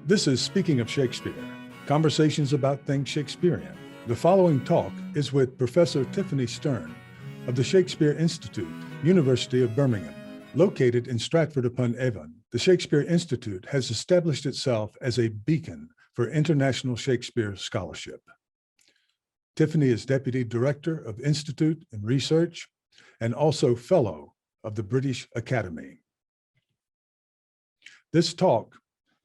This is Speaking of Shakespeare, conversations about things Shakespearean. The following talk is with Professor Tiffany Stern of the Shakespeare Institute, University of Birmingham. Located in Stratford-upon-Avon, the Shakespeare Institute has established itself as a beacon for international Shakespeare scholarship. Tiffany is Deputy Director of Institute and Research and also Fellow of the British Academy. This talk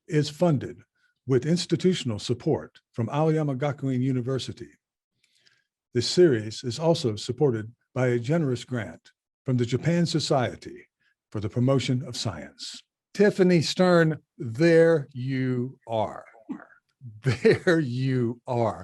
is funded with institutional support from Aoyama Gakuin University. This series is also supported by a generous grant from the Japan Society for the Promotion of Science. Tiffany Stern, there you are. There you are.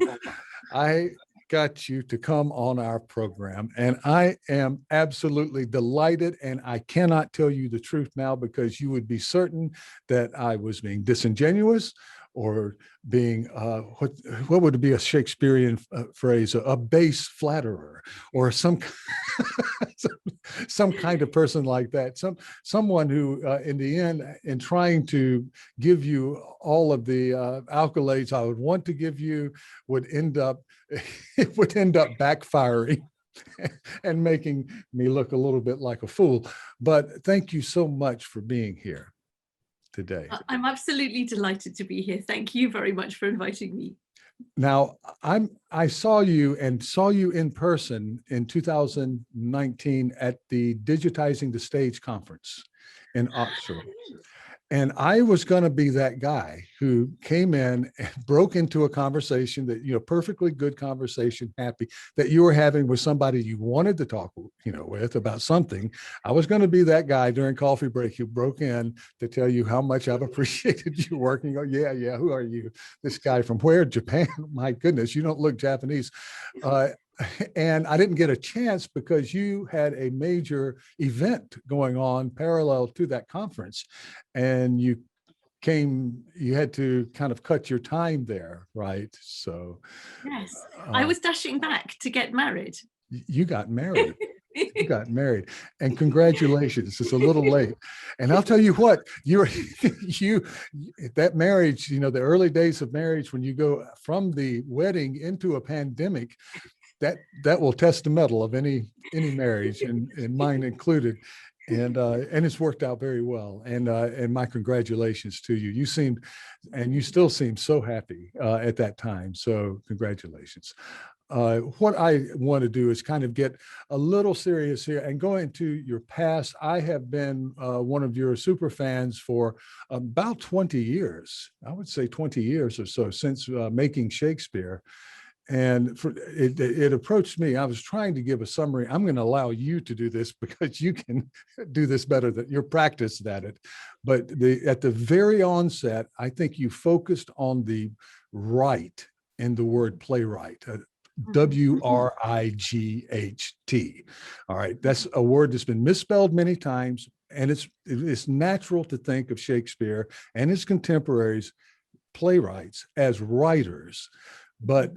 I got you to come on our program, and I am absolutely delighted, and I cannot tell you the truth now because you would be certain that I was being disingenuous or being, what would be a Shakespearean phrase, a base flatterer, or some kind of person like that, someone who in the end, in trying to give you all of the accolades I would want to give you, would end up backfiring and making me look a little bit like a fool. But thank you so much for being here today. I'm absolutely delighted to be here. Thank you very much for inviting me. Now, I saw you in person in 2019 at the Digitizing the Stage conference in Oxford. And I was going to be that guy who came in and broke into a conversation that, perfectly good conversation, happy, that you were having with somebody you wanted to talk, with about something. I was going to be that guy during coffee break who broke in to tell you how much I've appreciated you working. Oh, yeah. Who are you? This guy from where? Japan? My goodness, you don't look Japanese. And I didn't get a chance because you had a major event going on parallel to that conference, and you had to kind of cut your time there, right? So yes, I was dashing back to get married. You got married. You got married, and congratulations. It's a little late. And I'll tell you what, that marriage, the early days of marriage, when you go from the wedding into a pandemic, that will test the mettle of any marriage, and mine included. And it's worked out very well. And my congratulations to you. You seemed, and you still seem so happy at that time. So congratulations. What I want to do is kind of get a little serious here and go into your past. I have been one of your super fans for about 20 years. I would say 20 years or so since making Shakespeare. And it approached me. I was trying to give a summary. I'm going to allow you to do this because you can do this better than you're practiced at it. But at the very onset, I think you focused on the right in the word playwright. W-R-I-G-H-T. All right, that's a word that's been misspelled many times, and it's natural to think of Shakespeare and his contemporaries, playwrights, as writers, but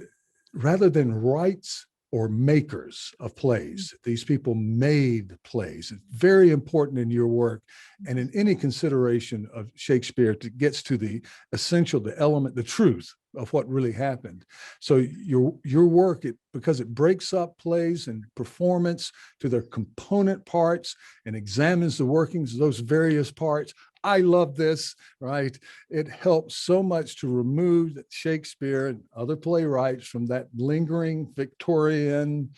rather than writes or makers of plays. These people made plays. It's very important in your work and in any consideration of Shakespeare gets to the essential, the element, the truth of what really happened. So your work, because it breaks up plays and performance to their component parts and examines the workings of those various parts. I love this, right? It helps so much to remove Shakespeare and other playwrights from that lingering Victorian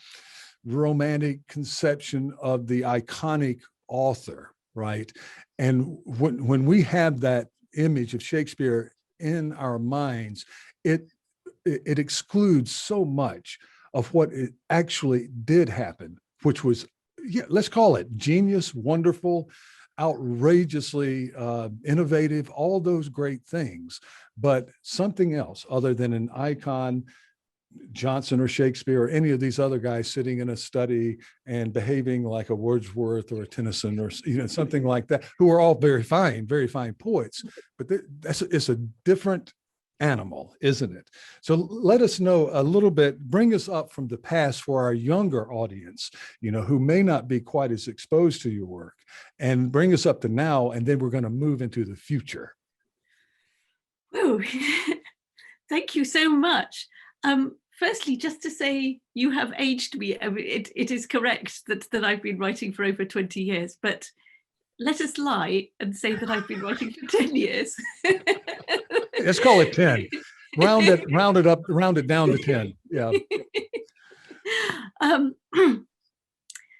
romantic conception of the iconic author, right? And when we have that image of Shakespeare in our minds, it excludes so much of what it actually did happen, which was, let's call it genius, wonderful, outrageously innovative, all those great things, but something else other than an icon, Johnson or Shakespeare or any of these other guys sitting in a study and behaving like a Wordsworth or a Tennyson or something like that, who are all very fine poets, but it's a different animal, isn't it? So let us know a little bit, bring us up from the past for our younger audience, who may not be quite as exposed to your work, and bring us up to now, and then we're going to move into the future. Oh, thank you so much. Firstly, just to say you have aged me. I mean, it is correct that I've been writing for over 20 years, but let us lie and say that I've been writing for 10 years. Let's call it 10. Round it up, round it down to 10. Yeah. Um,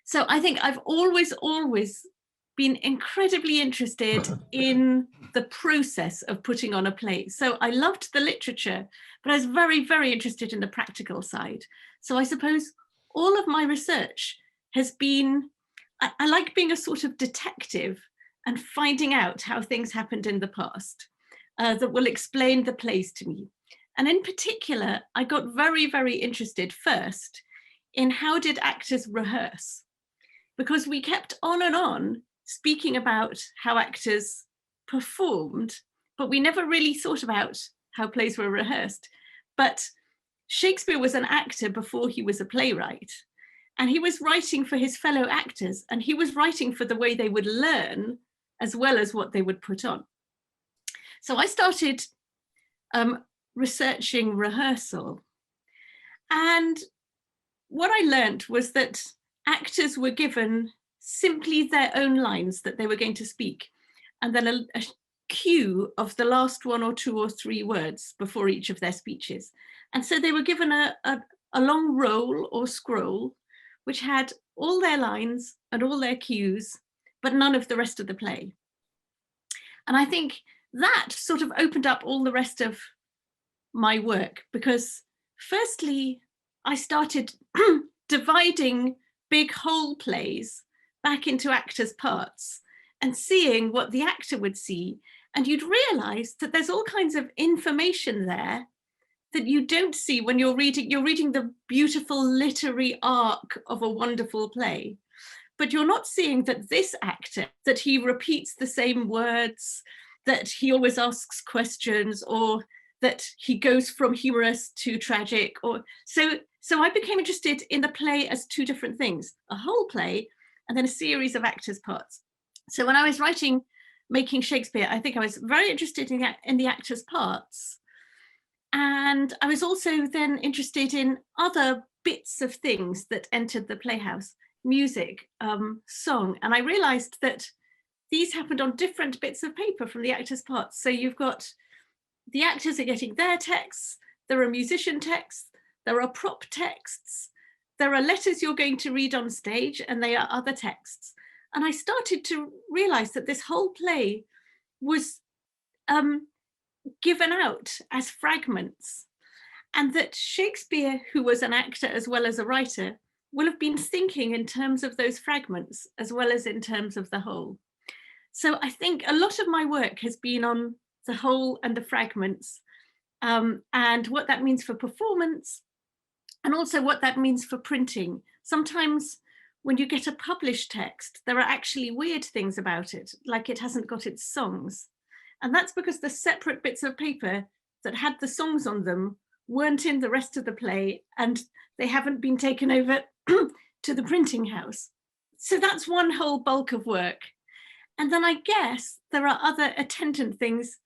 so I think I've always been incredibly interested in the process of putting on a play. So I loved the literature, but I was very, very interested in the practical side. So I suppose all of my research has been, I like being a sort of detective and finding out how things happened in the past that will explain the plays to me. And in particular, I got very, very interested first in how did actors rehearse? Because we kept on speaking about how actors performed, but we never really thought about how plays were rehearsed. But Shakespeare was an actor before he was a playwright, and he was writing for his fellow actors, and he was writing for the way they would learn as well as what they would put on. So I started researching rehearsal, and what I learned was that actors were given simply their own lines that they were going to speak, and then a cue of the last 1 or 2 or 3 words before each of their speeches. And so they were given a long roll or scroll, which had all their lines and all their cues, but none of the rest of the play. And I think that sort of opened up all the rest of my work, because firstly, I started dividing big whole plays back into actors' parts and seeing what the actor would see. And you'd realize that there's all kinds of information there that you don't see when you're reading the beautiful literary arc of a wonderful play. But you're not seeing that this actor, that he repeats the same words, that he always asks questions, or that he goes from humorous to tragic. Or so I became interested in the play as 2 different things, a whole play and then a series of actors' parts. So when I was making Shakespeare, I think I was very interested in the actors' parts. And I was also then interested in other bits of things that entered the playhouse, music, song. And I realized that these happened on different bits of paper from the actors' parts. So you've got, the actors are getting their texts, there are musician texts, there are prop texts, there are letters you're going to read on stage, and they are other texts. And I started to realize that this whole play was given out as fragments, and that Shakespeare, who was an actor as well as a writer, will have been thinking in terms of those fragments as well as in terms of the whole. So I think a lot of my work has been on the whole and the fragments, and what that means for performance, and also what that means for printing. Sometimes when you get a published text, there are actually weird things about it, like it hasn't got its songs. And that's because the separate bits of paper that had the songs on them weren't in the rest of the play, and they haven't been taken over to the printing house. So that's one whole bulk of work. And then I guess there are other attendant things,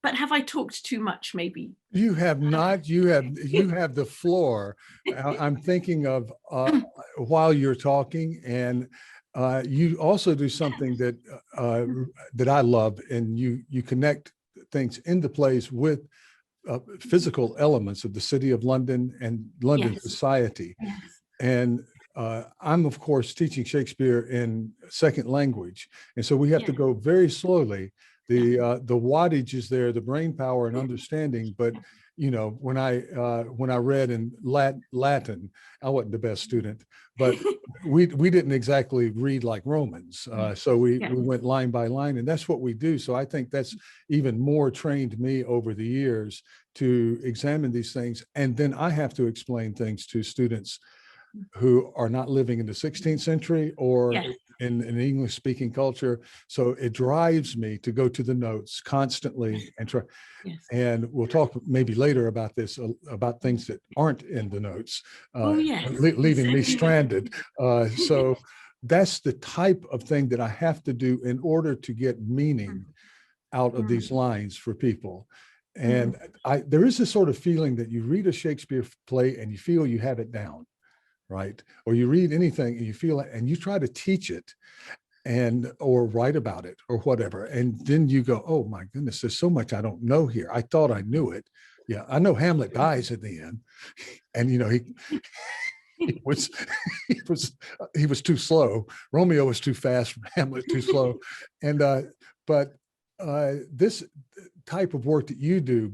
but have I talked too much maybe? You have not. You have the floor. I'm thinking of while you're talking, and you also do something that that I love, and you connect things in the plays with physical elements of the city of London and London society. Yes. And I'm, of course, teaching Shakespeare in second language. And so we have to go very slowly. The wattage is there, the brain power and understanding. But, you know, when I read in Latin, I wasn't the best student, but we didn't exactly read like Romans. So we went line by line, and that's what we do. So I think that's even more trained me over the years to examine these things. And then I have to explain things to students who are not living in the 16th century or in an English speaking culture. So it drives me to go to the notes constantly and try. And we'll talk maybe later about this, about things that aren't in the notes, leaving me stranded. So that's the type of thing that I have to do in order to get meaning out of these lines for people. And there is this sort of feeling that you read a Shakespeare play and you feel you have it down, right? Or you read anything and you feel it and you try to teach it and or write about it or whatever. And then you go, oh my goodness, there's so much I don't know here. I thought I knew it. Yeah, I know Hamlet dies at the end. And he was he was too slow. Romeo was too fast, Hamlet too slow. And but this type of work that you do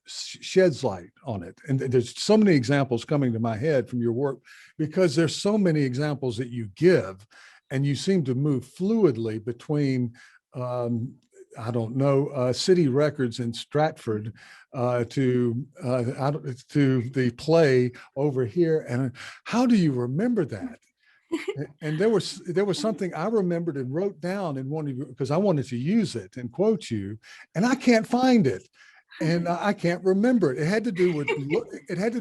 sheds light on it. And there's so many examples coming to my head from your work, because there's so many examples that you give, and you seem to move fluidly between I don't know, city records in Stratford to the play over here. And how do you remember that? And there was something I remembered and wrote down in one of you, because I wanted to use it and quote you, and I can't find it, and I can't remember it. It had to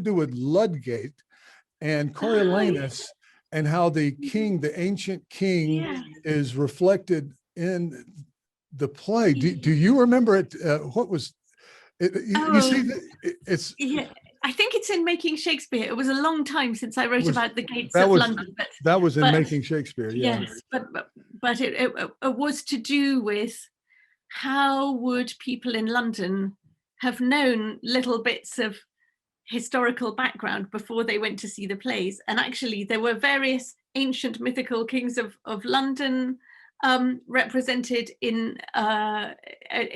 do with Ludgate and Coriolanus, and how the ancient king, is reflected in the play. Do you remember it? What was it? You see, it's. Yeah, I think it's in Making Shakespeare. It was a long time since I wrote about the gates of London. But that was in Making Shakespeare. Yeah. Yes, but it was to do with how would people in London have known little bits of historical background before they went to see the plays. And actually there were various ancient mythical kings of London represented in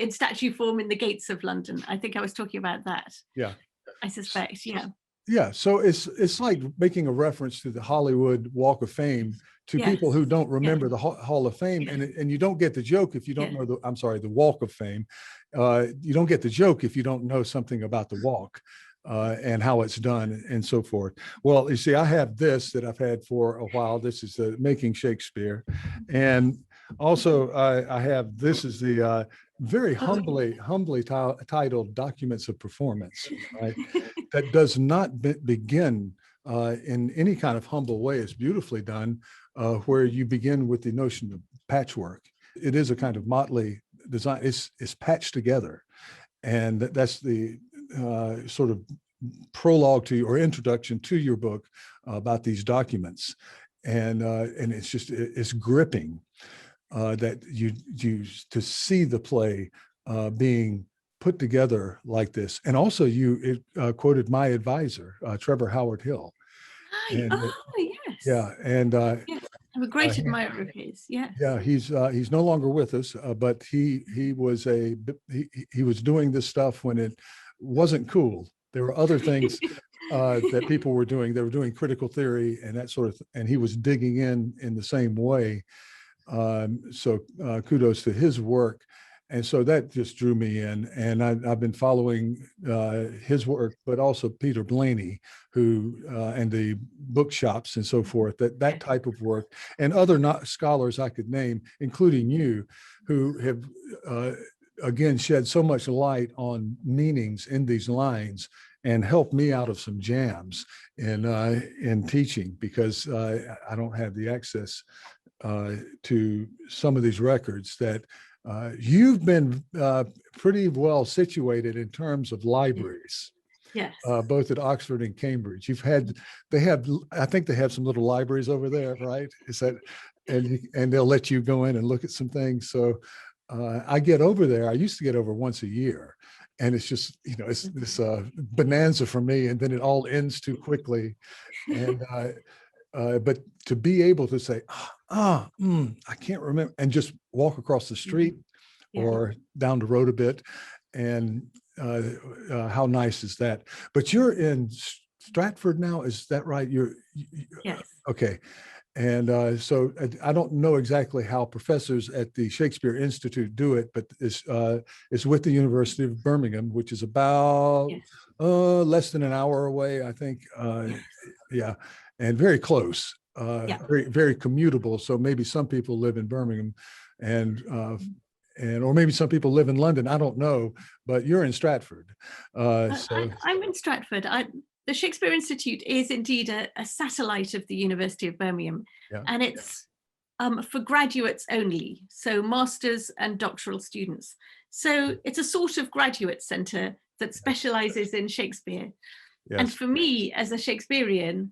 statue form in the gates of London. I think I was talking about that. Yeah, I suspect. Yeah. Yeah, so it's like making a reference to the Hollywood Walk of Fame to people who don't remember the Hall of Fame, and you don't get the joke if you don't know the Walk of Fame. You don't get the joke if you don't know something about the walk and how it's done and so forth. Well, you see, I have this that I've had for a while. This is the Making Shakespeare, and also I have, this is the very humbly titled Documents of Performance, right? That does not begin in any kind of humble way. It's beautifully done, where you begin with the notion of patchwork. It is a kind of motley design. It's patched together, and that's the sort of prologue to or introduction to your book about these documents, and it's gripping that you to see the play being put together like this. And also you quoted my advisor, Trevor Howard Hill. And, yes. Yeah, and yes, I'm a great admirer of his. Yeah. Yeah, he's no longer with us, but he was doing this stuff when it wasn't cool. There were other things that people were doing. They were doing critical theory and that sort of and he was digging in the same way. So kudos to his work. And so that just drew me in, and I've been following his work, but also Peter Blaney, who and the bookshops and so forth, that type of work, and other scholars I could name, including you, who have again shed so much light on meanings in these lines and helped me out of some jams in teaching, because I don't have the access to some of these records that you've been pretty well situated in terms of libraries. Yes. Both at Oxford and Cambridge. I think they have some little libraries over there, right? Is that, and they'll let you go in and look at some things. So I get over there. I used to get over once a year, and it's just, it's this bonanza for me, and then it all ends too quickly. And but to be able to say, I can't remember, and just walk across the street or down the road a bit, and how nice is that? But you're in Stratford now, is that right? Yes. Okay. And so I don't know exactly how professors at the Shakespeare Institute do it, but it's with the University of Birmingham, which is about less than an hour away, I think. Yeah, and very close, very, very commutable. So maybe some people live in Birmingham, or maybe some people live in London. I don't know, but you're in Stratford. I'm in Stratford. The Shakespeare Institute is indeed a satellite of the University of Birmingham, and it's for graduates only, so masters and doctoral students. So it's a sort of graduate centre that specialises in Shakespeare. And Yes. for me, as a Shakespearean,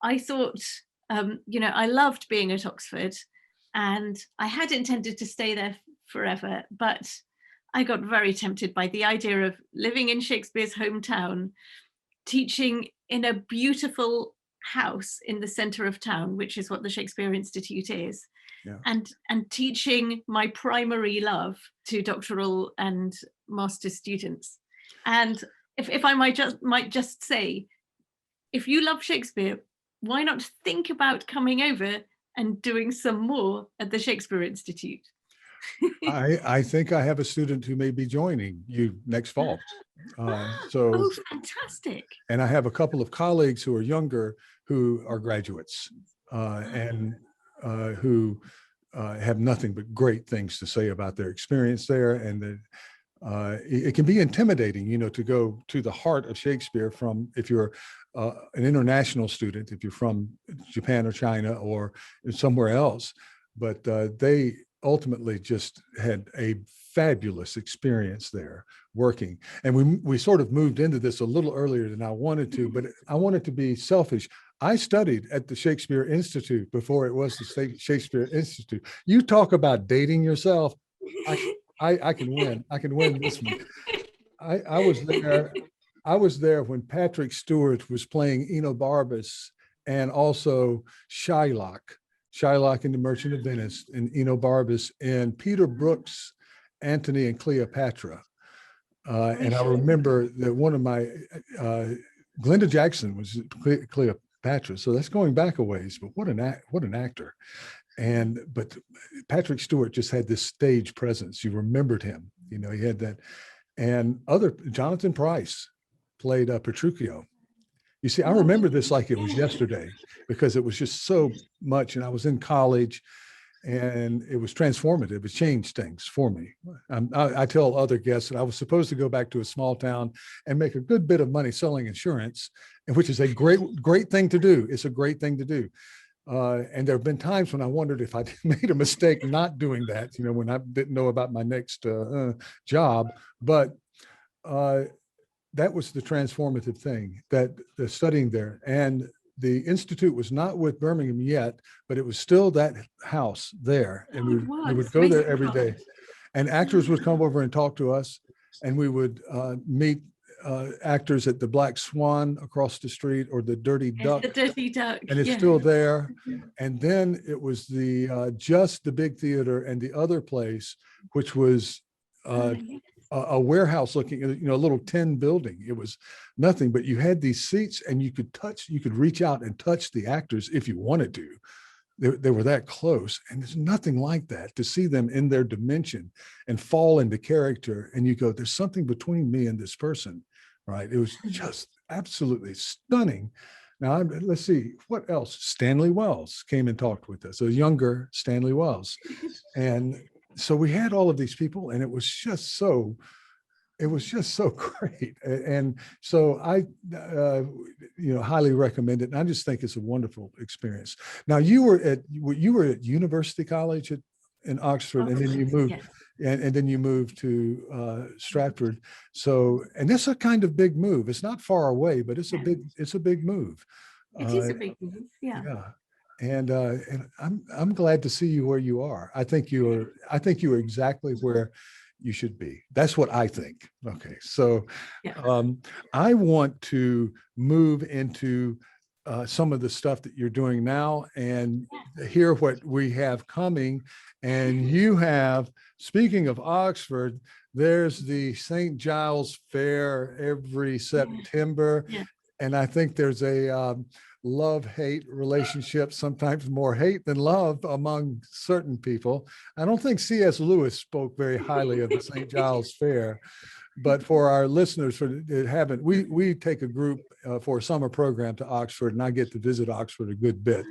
I thought, I loved being at Oxford, and I had intended to stay there forever, but I got very tempted by the idea of living in Shakespeare's hometown, teaching in a beautiful house in the centre of town, which is what the Shakespeare Institute is, Yeah. and teaching my primary love to doctoral and master's students. And if I might just say, if you love Shakespeare, why not think about coming over and doing some more at the Shakespeare Institute? I think I have a student who may be joining you next fall. Oh, fantastic. And I have a couple of colleagues who are younger who are graduates and who have nothing but great things to say about their experience there. And it can be intimidating, to go to the heart of Shakespeare from, if you're an international student, if you're from Japan or China or somewhere else, but they ultimately just had a fabulous experience there working. And we sort of moved into this a little earlier than I wanted to, but I wanted to be selfish. I studied at the Shakespeare Institute before it was the Shakespeare Institute. You talk about dating yourself. I can win. I can win this one. I was there. I was there when Patrick Stewart was playing Enobarbus and also Shylock in The Merchant of Venice, and Enobarbus, and Peter Brook's Antony and Cleopatra. And I remember that one of my, Glenda Jackson was Cleopatra. So that's going back a ways, but what an actor. But Patrick Stewart just had this stage presence. You remembered him, he had that. And Jonathan Pryce played Petruchio. You see, I remember this like it was yesterday because it was just so much. And I was in college and it was transformative. It changed things for me. I tell other guests that I was supposed to go back to a small town and make a good bit of money selling insurance, and which is a great thing to do. It's a great thing to do. And there have been times when I wondered if I made a mistake not doing that, when I didn't know about my next job. But that was the transformative thing, that the studying there. And the Institute was not with Birmingham yet, but it was still that house there. And we would go there every day. And actors would come over and talk to us. And we would meet actors at the Black Swan across the street, or the Dirty Duck. The Dirty Duck. And it's still there. And then it was just the Big Theater and the other place, which was a warehouse looking, a little tin building. It was nothing, but you had these seats and you could reach out and touch the actors if you wanted to. They were that close, and there's nothing like that, to see them in their dimension and fall into character. And you go, there's something between me and this person, right? It was just absolutely stunning. Now, let's see, what else? Stanley Wells came and talked with us, a younger Stanley Wells. And so we had all of these people, and it was just so great. And so I, highly recommend it. And I just think it's a wonderful experience. Now, you were at University College in Oxford, and then you moved, yes. and then you moved to Stratford. So, and that's a kind of big move. It's not far away, but it's a big move. It is a big move. Yeah. Yeah. And I'm glad to see you where you are. I think you are exactly where you should be. That's what I think. Okay, so I want to move into some of the stuff that you're doing now and hear what we have coming. And you have, speaking of Oxford, there's the St. Giles Fair every September. Yeah. And I think there's a love-hate relationship, sometimes more hate than love among certain people. I don't think C.S. Lewis spoke very highly of the St. Giles Fair, but for our listeners we take a group for a summer program to Oxford, and I get to visit Oxford a good bit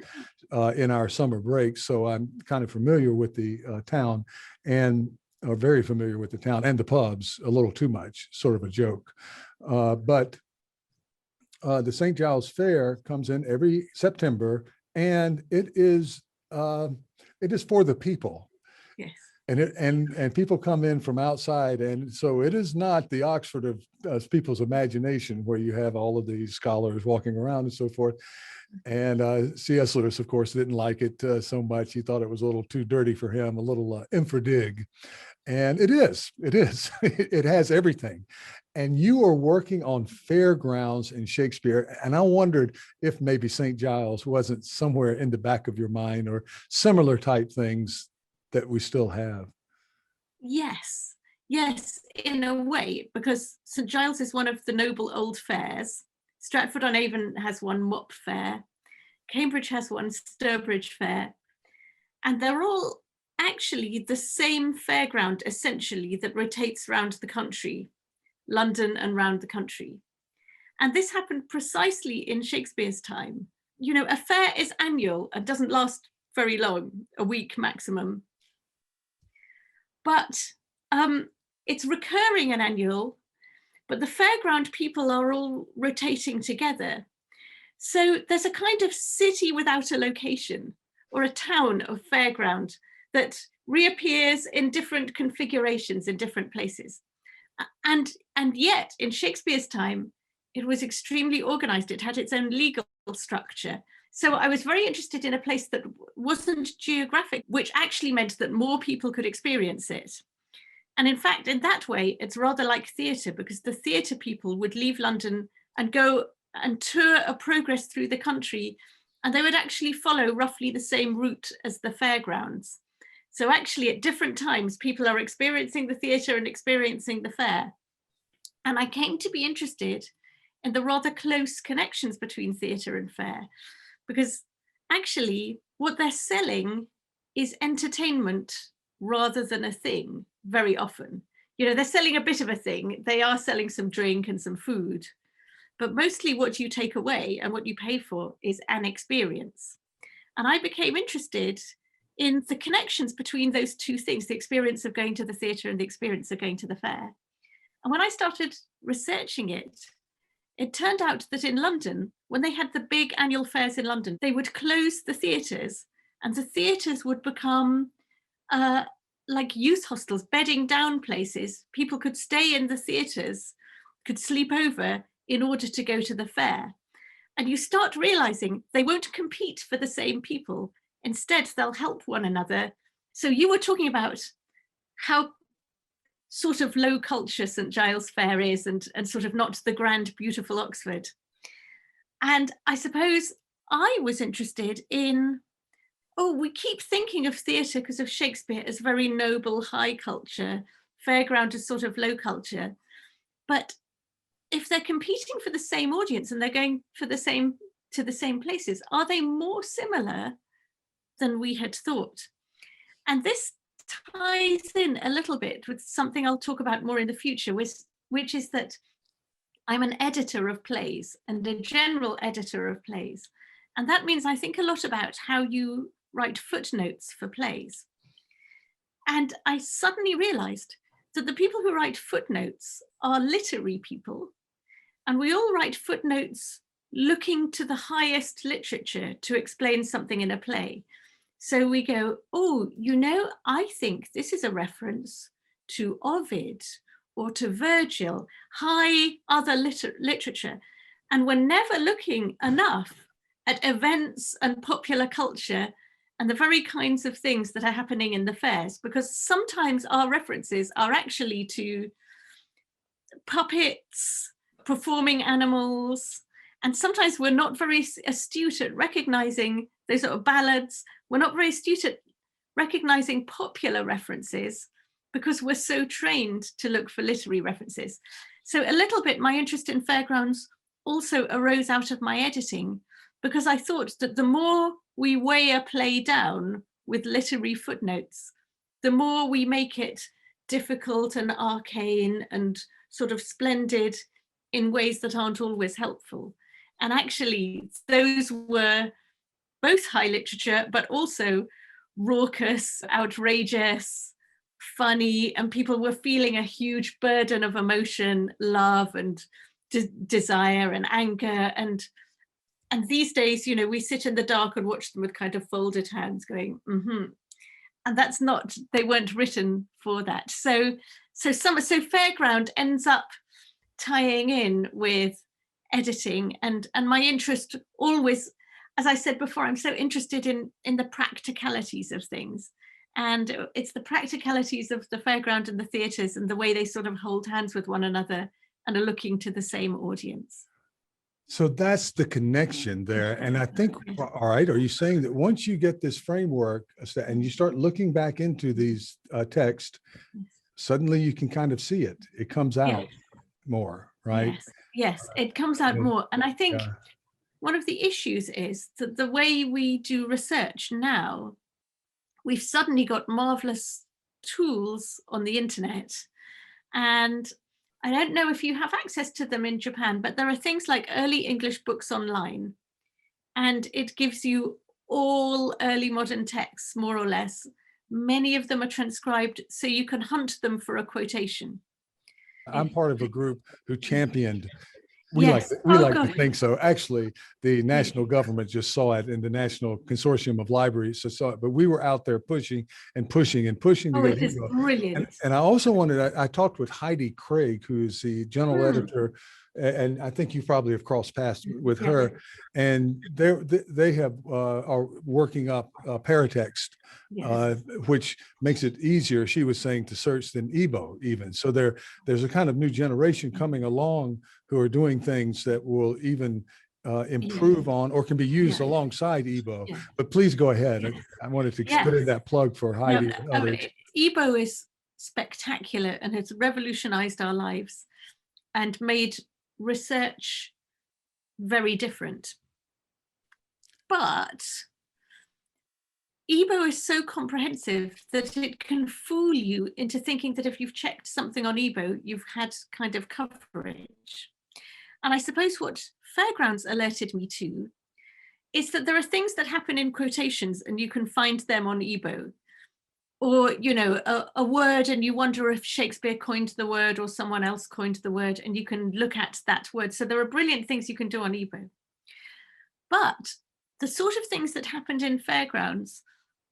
in our summer breaks. So I'm kind of familiar with the town, and very familiar with the town and the pubs, a little too much, sort of a joke. But the St. Giles Fair comes in every September, and it is for the people. Yes. and people come in from outside, and so it is not the Oxford of people's imagination where you have all of these scholars walking around and so forth. And C.S. Lewis, of course, didn't like it so much. He thought it was a little too dirty for him, a little infra-dig. And it is, it has everything. And you are working on Fairgrounds and Shakespeare. And I wondered if maybe St. Giles wasn't somewhere in the back of your mind, or similar type things that we still have. Yes, yes, in a way, because St. Giles is one of the noble old fairs. Stratford-on-Avon has one Mop Fair. Cambridge has one Sturbridge Fair. And they're all actually the same fairground, essentially, that rotates around the country, London and round the country. And this happened precisely in Shakespeare's time. You know, a fair is annual and doesn't last very long, a week maximum. But it's recurring and annual, but the fairground people are all rotating together. So there's a kind of city without a location, or a town of fairground that reappears in different configurations in different places. And yet in Shakespeare's time, it was extremely organized. It had its own legal structure. So I was very interested in a place that wasn't geographic, which actually meant that more people could experience it. And in fact, in that way, it's rather like theatre, because the theatre people would leave London and go and tour a progress through the country, and they would actually follow roughly the same route as the fairgrounds. So actually at different times, people are experiencing the theatre and experiencing the fair. And I came to be interested in the rather close connections between theatre and fair, because actually what they're selling is entertainment rather than a thing very often. You know, they're selling a bit of a thing. They are selling some drink and some food, but mostly what you take away and what you pay for is an experience. And I became interested in the connections between those two things, the experience of going to the theatre and the experience of going to the fair. And when I started researching it, it turned out that in London, when they had the big annual fairs in London, they would close the theatres, and the theatres would become like youth hostels, bedding down places. People could stay in the theatres, could sleep over in order to go to the fair. And you start realizing they won't compete for the same people. Instead, they'll help one another. So you were talking about how sort of low culture St. Giles Fair is, and sort of not the grand, beautiful Oxford. And I suppose I was interested in, we keep thinking of theatre because of Shakespeare as very noble, high culture, fairground is sort of low culture. But if they're competing for the same audience and they're going to the same places, are they more similar than we had thought? And this ties in a little bit with something I'll talk about more in the future, which is that I'm an editor of plays and a general editor of plays. And that means I think a lot about how you write footnotes for plays. And I suddenly realized that the people who write footnotes are literary people. And we all write footnotes looking to the highest literature to explain something in a play. So we go, I think this is a reference to Ovid or to Virgil, high other literature. And we're never looking enough at events and popular culture and the very kinds of things that are happening in the fairs, because sometimes our references are actually to puppets, performing animals, and sometimes we're not very astute at recognizing those sort of ballads. We're not very astute at recognizing popular references because we're so trained to look for literary references. So a little bit my interest in Fairgrounds also arose out of my editing, because I thought that the more we weigh a play down with literary footnotes, the more we make it difficult and arcane and sort of splendid in ways that aren't always helpful. And actually, those were both high literature, but also raucous, outrageous, funny, and people were feeling a huge burden of emotion, love and desire and anger. And these days, we sit in the dark and watch them with kind of folded hands going, that's not, they weren't written for that. So Fairground ends up tying in with editing, and my interest always, as I said before, I'm so interested in the practicalities of things, and it's the practicalities of the Fairground and the theatres and the way they sort of hold hands with one another and are looking to the same audience. So that's the connection there. And I think, all right, are you saying that once you get this framework and you start looking back into these texts, suddenly you can kind of see it. It comes out more, right? Yes, it comes out more. And I think one of the issues is that the way we do research now, we've suddenly got marvelous tools on the internet. And I don't know if you have access to them in Japan, but there are things like early English books online, and it gives you all early modern texts, more or less. Many of them are transcribed, so you can hunt them for a quotation. I'm part of a group who championed. We like to think so. Actually, the national government just saw it in the National Consortium of Libraries, so saw it. But we were out there pushing to get it is brilliant. And I also I talked with Heidi Craig, who's the general editor, and I think you probably have crossed paths with her. And they have are working up paratext, which makes it easier, she was saying, to search than Igbo even. So there's a kind of new generation coming along who are doing things that will even improve on or can be used alongside Igbo. But please go ahead. I wanted to put in that plug for Heidi and others. Igbo is spectacular and has revolutionized our lives and made research very different. But Igbo is so comprehensive that it can fool you into thinking that if you've checked something on Igbo, you've had kind of coverage. And I suppose what Fairgrounds alerted me to is that there are things that happen in quotations and you can find them on Igbo. Or, you know, a word and you wonder if Shakespeare coined the word or someone else coined the word, and you can look at that word. So there are brilliant things you can do on Igbo. But the sort of things that happened in Fairgrounds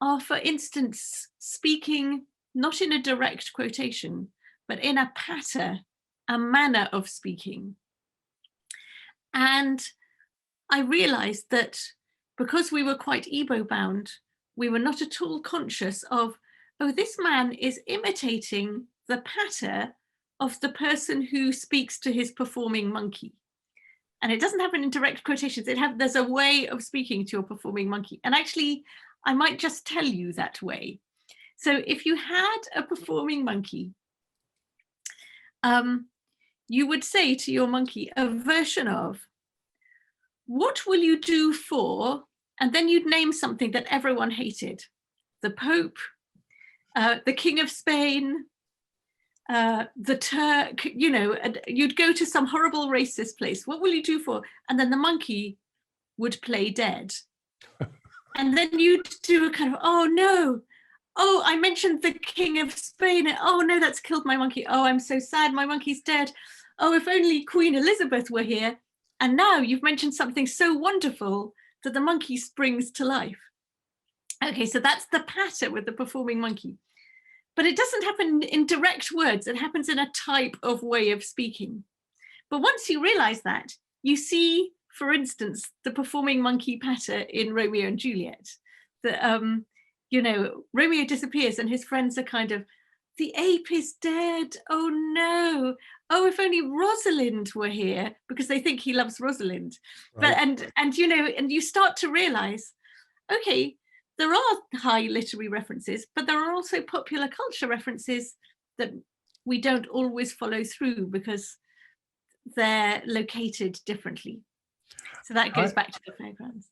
are, for instance, speaking not in a direct quotation, but in a patter, a manner of speaking. And I realized that because we were quite Igbo bound, we were not at all conscious of, oh, this man is imitating the patter of the person who speaks to his performing monkey. And it doesn't happen in direct quotations. There's a way of speaking to your performing monkey. And actually, I might just tell you that way. So if you had a performing monkey, you would say to your monkey a version of, what will you do for, and then you'd name something that everyone hated. The Pope, the King of Spain, the Turk, you know, and you'd go to some horrible racist place. What will you do for? And then the monkey would play dead. And then you'd do a kind of, oh no, oh, I mentioned the King of Spain. Oh no, that's killed my monkey. Oh, I'm so sad, my monkey's dead. Oh, if only Queen Elizabeth were here. And now you've mentioned something so wonderful that the monkey springs to life. Okay, so that's the patter with the performing monkey. But it doesn't happen in direct words. It happens in a type of way of speaking. But once you realize that, you see, for instance, the performing monkey patter in Romeo and Juliet. The, you know, Romeo disappears and his friends are kind of, the ape is dead. Oh no. Oh, if only Rosalind were here, because they think he loves Rosalind. Right. But and you know, and you start to realize, okay, there are high literary references, but there are also popular culture references that we don't always follow through because they're located differently. So that goes back to the Fairgrounds.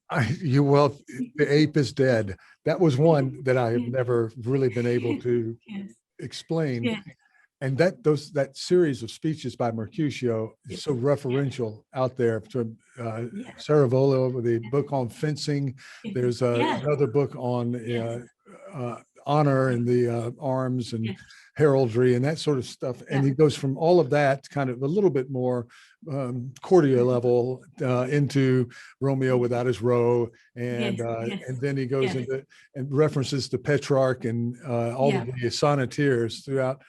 Well, the ape is dead. That was one that I have never really been able to explain. Yeah. And that series of speeches by Mercutio is so referential out there to Sarajevo, the book on fencing. There's another book on honor and the arms and Yes. heraldry and that sort of stuff. And Yeah. he goes from all of that kind of a little bit more courtier level into Romeo without his row. And Yes. and then he goes Yes. into and references to Petrarch and all Yeah. of the sonneteers throughout.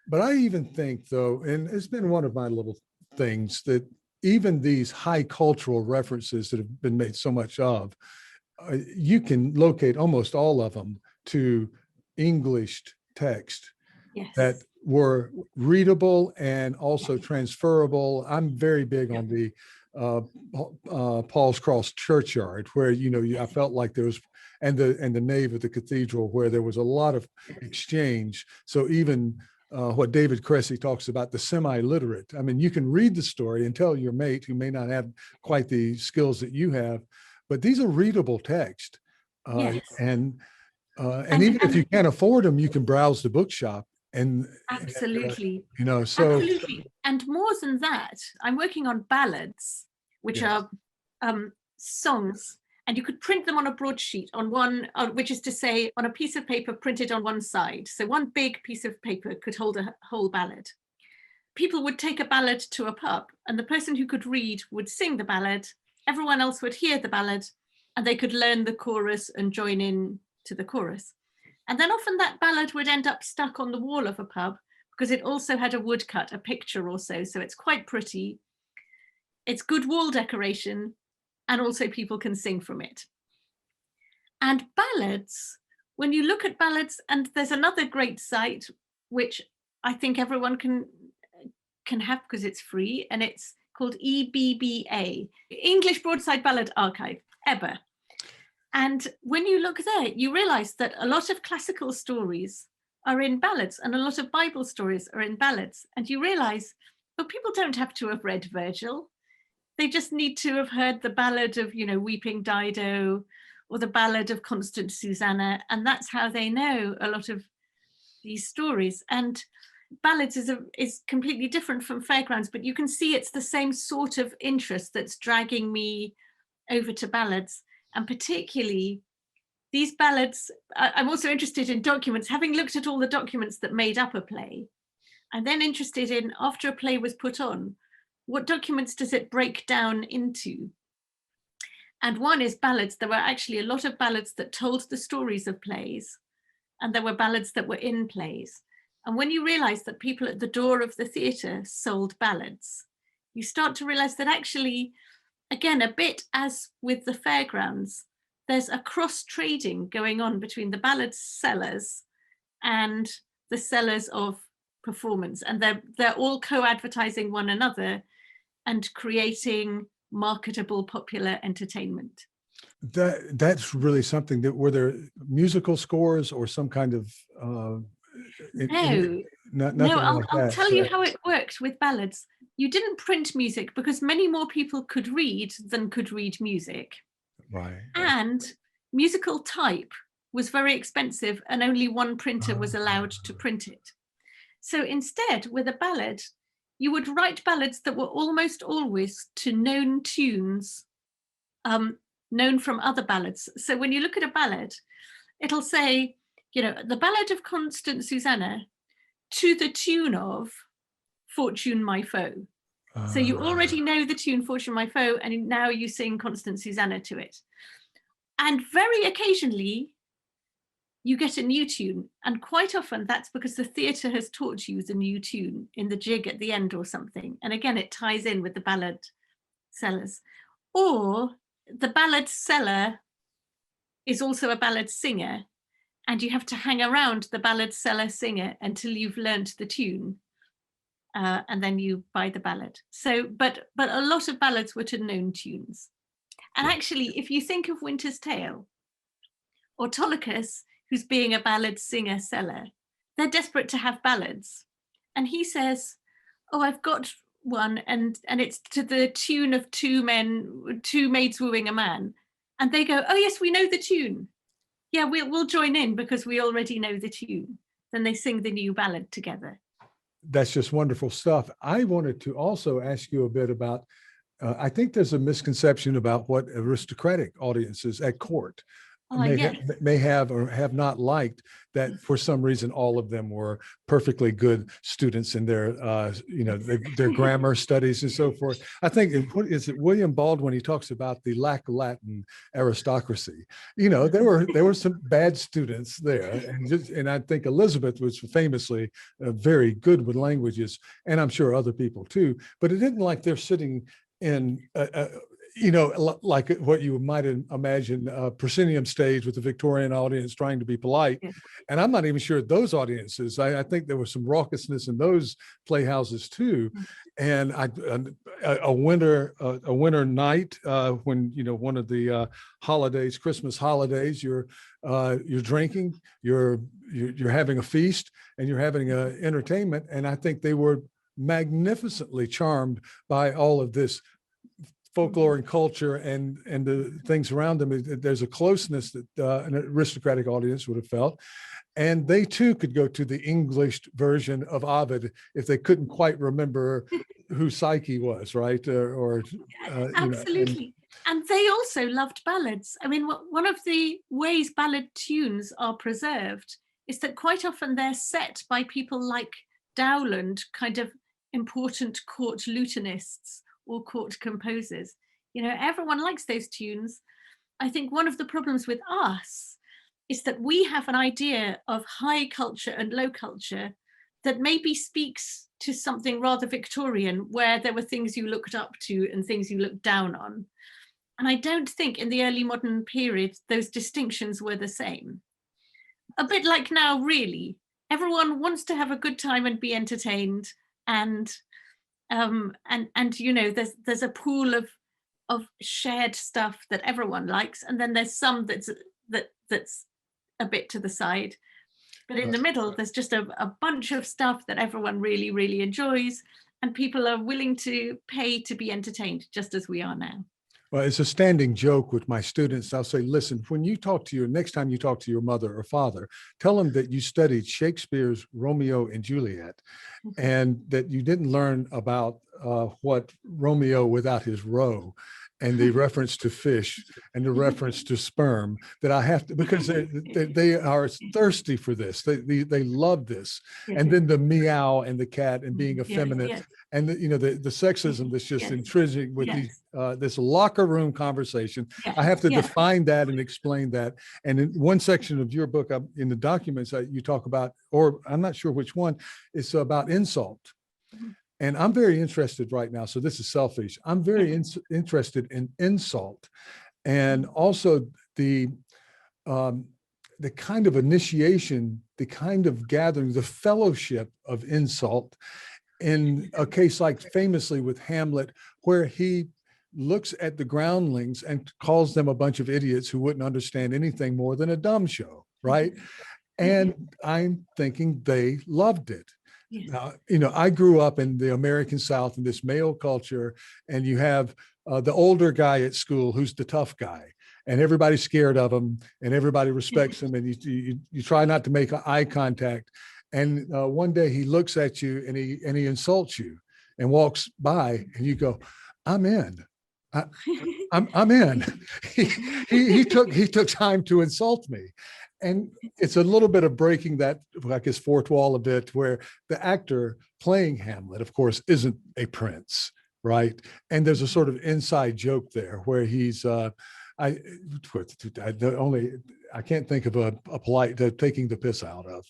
But I even think, though, and it's been one of my little things, that even these high cultural references that have been made so much of, you can locate almost all of them to English text that Yes. were readable and also transferable. I'm very big Yeah. on the Paul's Cross churchyard, where I felt like there was, and the nave of the cathedral, where there was a lot of exchange. So even what David Cressy talks about, the semi-literate. I mean, you can read the story and tell your mate who may not have quite the skills that you have, but these are readable text. Yes. And And even if you can't afford them, you can browse the bookshop and absolutely. so Absolutely. And more than that, I'm working on ballads, which yes. are songs, and you could print them on a broadsheet on one, which is to say, on a piece of paper printed on one side. So one big piece of paper could hold a whole ballad. People would take a ballad to a pub, and the person who could read would sing the ballad. Everyone else would hear the ballad, and they could learn the chorus and join in to the chorus. And then often that ballad would end up stuck on the wall of a pub because it also had a woodcut, a picture or so. So it's quite pretty. It's good wall decoration, and also people can sing from it. And ballads, when you look at ballads, and there's another great site, which I think everyone can have because it's free, and it's called EBBA, English Broadside Ballad Archive, EBBA. And when you look there, you realize that a lot of classical stories are in ballads and a lot of Bible stories are in ballads. And you realize, but people don't have to have read Virgil. They just need to have heard the ballad of, Weeping Dido or the ballad of Constant Susanna. And that's how they know a lot of these stories. And ballads is completely different from Fairgrounds, but you can see it's the same sort of interest that's dragging me over to ballads. And particularly these ballads, I'm also interested in documents, having looked at all the documents that made up a play. I'm then interested in, after a play was put on, what documents does it break down into? And one is ballads. There were actually a lot of ballads that told the stories of plays, and there were ballads that were in plays. And when you realize that people at the door of the theatre sold ballads, you start to realize that actually, again, a bit as with the Fairgrounds, there's a cross-trading going on between the ballad sellers and the sellers of performance. And they're all co-advertising one another and creating marketable popular entertainment. That's really something. That were there musical scores or some kind of No, I'll tell you how it worked with ballads. You didn't print music because many more people could read than could read music. Right. And musical type was very expensive and only one printer was allowed to print it. So instead, with a ballad, you would write ballads that were almost always to known tunes, known from other ballads. So when you look at a ballad, it'll say, the ballad of Constant Susanna to the tune of Fortune My Foe. So you already know the tune Fortune My Foe, and now you sing Constant Susanna to it. And very occasionally, you get a new tune. And quite often that's because the theatre has taught you the new tune in the jig at the end or something. And again, it ties in with the ballad sellers. Or the ballad seller is also a ballad singer, and you have to hang around the ballad seller singer until you've learnt the tune. And then you buy the ballad. So, but a lot of ballads were to known tunes. And actually, if you think of Winter's Tale, Autolycus, who's being a ballad singer seller, they're desperate to have ballads. And he says, oh, I've got one, and it's to the tune of two maids wooing a man. And they go, oh yes, we know the tune. Yeah, we'll join in because we already know the tune. Then they sing the new ballad together. That's just wonderful stuff. I wanted to also ask you a bit about, I think there's a misconception about what aristocratic audiences at court Yes. may have or have not liked that for some reason all of them were perfectly good students in their their grammar studies and so forth. I think what is it, William Baldwin, he talks about the lack of Latin aristocracy. There were some bad students there, and I think Elizabeth was famously very good with languages, and I'm sure other people too. But it isn't like they're sitting in like what you might imagine a proscenium stage with the Victorian audience trying to be polite. Yeah. And I'm not even sure those audiences, I think there was some raucousness in those playhouses too. And a winter night when, one of the holidays, Christmas holidays, you're drinking, you're having a feast, and you're having an entertainment. And I think they were magnificently charmed by all of this folklore and culture and the things around them. There's a closeness that an aristocratic audience would have felt. And they too could go to the English version of Ovid if they couldn't quite remember who Psyche was, right? Absolutely. And they also loved ballads. I mean, one of the ways ballad tunes are preserved is that quite often they're set by people like Dowland, kind of important court lutanists or court composers. Everyone likes those tunes. I think one of the problems with us is that we have an idea of high culture and low culture that maybe speaks to something rather Victorian, where there were things you looked up to and things you looked down on. And I don't think in the early modern period, those distinctions were the same. A bit like now, really. Everyone wants to have a good time and be entertained. And there's a pool of shared stuff that everyone likes, and then there's some that's a bit to the side, but in the middle there's just a bunch of stuff that everyone really, really enjoys, and people are willing to pay to be entertained, just as we are now. Well, it's a standing joke with my students. I'll say, listen, when you next time you talk to your mother or father, tell them that you studied Shakespeare's Romeo and Juliet, and that you didn't learn about what Romeo without his roe, and the reference to fish and the reference to sperm, that I have to, because they are thirsty for this. They love this. And then the meow and the cat and being effeminate. Yes. And the sexism that's just intrinsic with this locker room conversation. I have to define that and explain that. And in one section of your book, in the documents that you talk about, or I'm not sure which one, it's about insult. And I'm very interested right now. So this is selfish. I'm very interested in insult, and also the kind of initiation, the kind of gathering, the fellowship of insult, in a case like famously with Hamlet, where he looks at the groundlings and calls them a bunch of idiots who wouldn't understand anything more than a dumb show, right? And I'm thinking they loved it. Now, I grew up in the American South in this male culture, and you have the older guy at school who's the tough guy, and everybody's scared of him, and everybody respects him, and you try not to make eye contact. And one day he looks at you and he insults you and walks by, and you go, "I'm in. I'm in." He took time to insult me. And it's a little bit of breaking that, I guess, fourth wall a bit, where the actor playing Hamlet, of course, isn't a prince, right? And there's a sort of inside joke there where he's, I can't think of a polite taking the piss out of,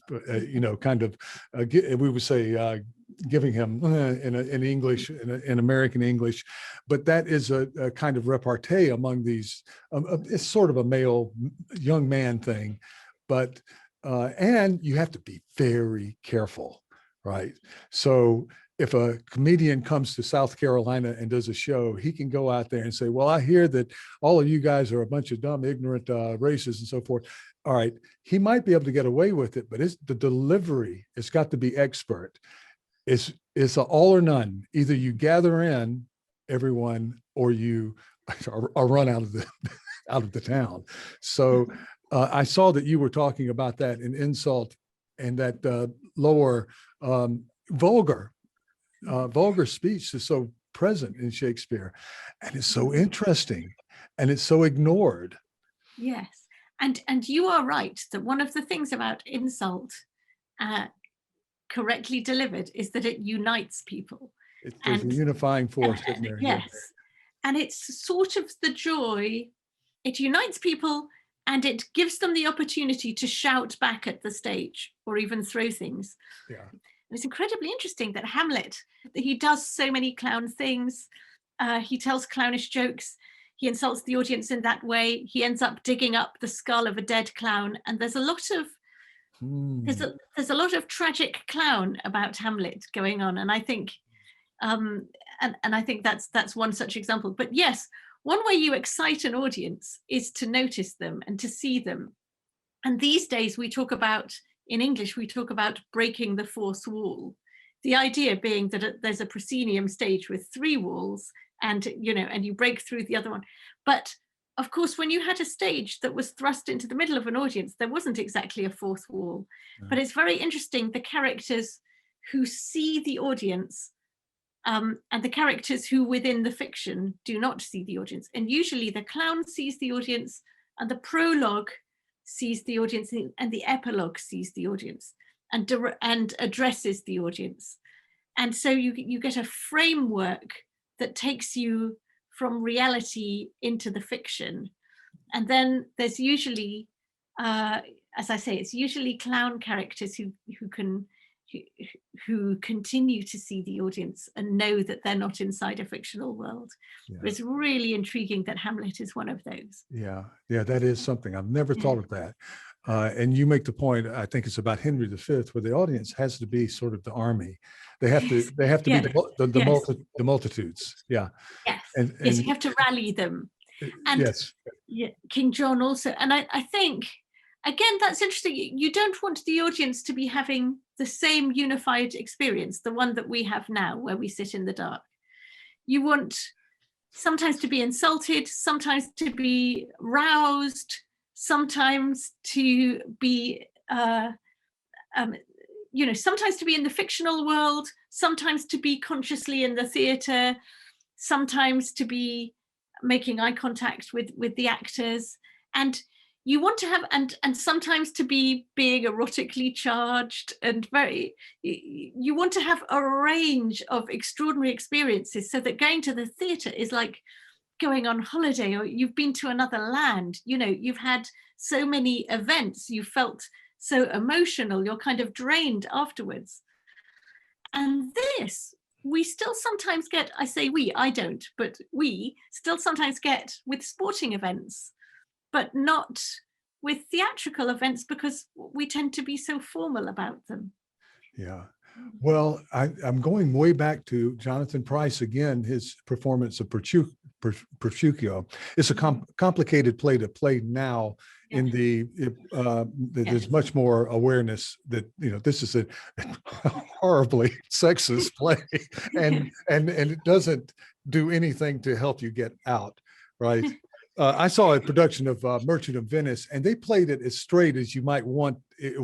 we would say giving him in English, in American English, but that is a kind of repartee among these. It's sort of a male young man thing, but and you have to be very careful, right? So if a comedian comes to South Carolina and does a show, he can go out there and say, "Well, I hear that all of you guys are a bunch of dumb, ignorant racists and so forth." All right, he might be able to get away with it, but the delivery, it's got to be expert. It's an all or none. Either you gather in everyone or you are run out of the town. So I saw that you were talking about that in insult, and that lower vulgar speech is so present in Shakespeare, and it's so interesting, and it's so ignored. Yes. And you are right that one of the things about insult, correctly delivered, is that it unites people. There's a unifying force in there. Yes. And it's sort of the joy. It unites people and it gives them the opportunity to shout back at the stage or even throw things. Yeah. And it's incredibly interesting that Hamlet, he does so many clown things. He tells clownish jokes. He insults the audience in that way. He ends up digging up the skull of a dead clown. And there's a lot of there's a lot of tragic clown about Hamlet going on. And I think and I think that's one such example. But yes, one way you excite an audience is to notice them and to see them. And these days in English, we talk about breaking the fourth wall. The idea being that there's a proscenium stage with 3 walls and you break through the other one. But of course, when you had a stage that was thrust into the middle of an audience, there wasn't exactly a fourth wall. But it's very interesting, the characters who see the audience and the characters who within the fiction do not see the audience. And usually the clown sees the audience and the prologue sees the audience and the epilogue sees the audience and addresses the audience. And so you get a framework that takes you from reality into the fiction. And then there's usually, as I say, it's usually clown characters who continue to see the audience and know that they're not inside a fictional world. Yeah. It's really intriguing that Hamlet is one of those. Yeah, that is something. I've never thought of that. And you make the point, I think it's about Henry V, where the audience has to be sort of the army. They have to be the multitudes. Yeah. Yes. And you have to rally them. And yes. Yeah, King John also. And I think, again, that's interesting. You don't want the audience to be having the same unified experience, the one that we have now, where we sit in the dark. You want sometimes to be insulted, sometimes to be roused, sometimes to be, sometimes to be in the fictional world, sometimes to be consciously in the theatre, sometimes to be making eye contact with the actors. And you want to have, and sometimes to be being erotically charged and you want to have a range of extraordinary experiences so that going to the theatre is like going on holiday, or you've been to another land, you've had so many events, you felt so emotional, you're kind of drained afterwards. And this, we still sometimes get, I say we, I don't, but we still sometimes get with sporting events, but not with theatrical events because we tend to be so formal about them. Yeah. Well, I'm going way back to Jonathan Pryce again, his performance of Petruchio. It's a complicated play to play now. In there's much more awareness that this is a horribly sexist play, and it doesn't do anything to help you get out, right? I saw a production of Merchant of Venice, and they played it as straight as you might want,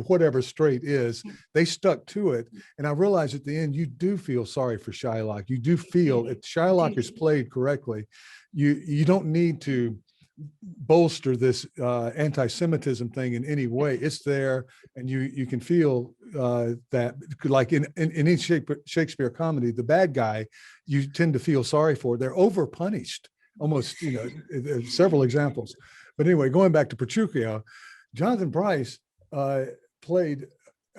whatever straight is. They stuck to it, and I realized at the end you do feel sorry for Shylock. You do feel if Shylock is played correctly, you don't need to bolster this anti-Semitism thing in any way. It's there, and you can feel that, like in any Shakespeare comedy, the bad guy you tend to feel sorry for. They're over punished, almost. There's several examples. But anyway, going back to Petruchio, Jonathan Pryce played.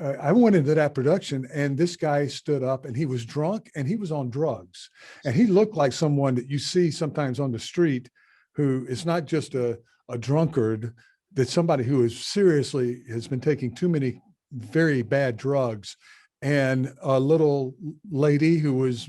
I went into that production, and this guy stood up, and he was drunk, and he was on drugs, and he looked like someone that you see sometimes on the street, who is not just a drunkard, that somebody who has been taking too many very bad drugs. And a little lady who was,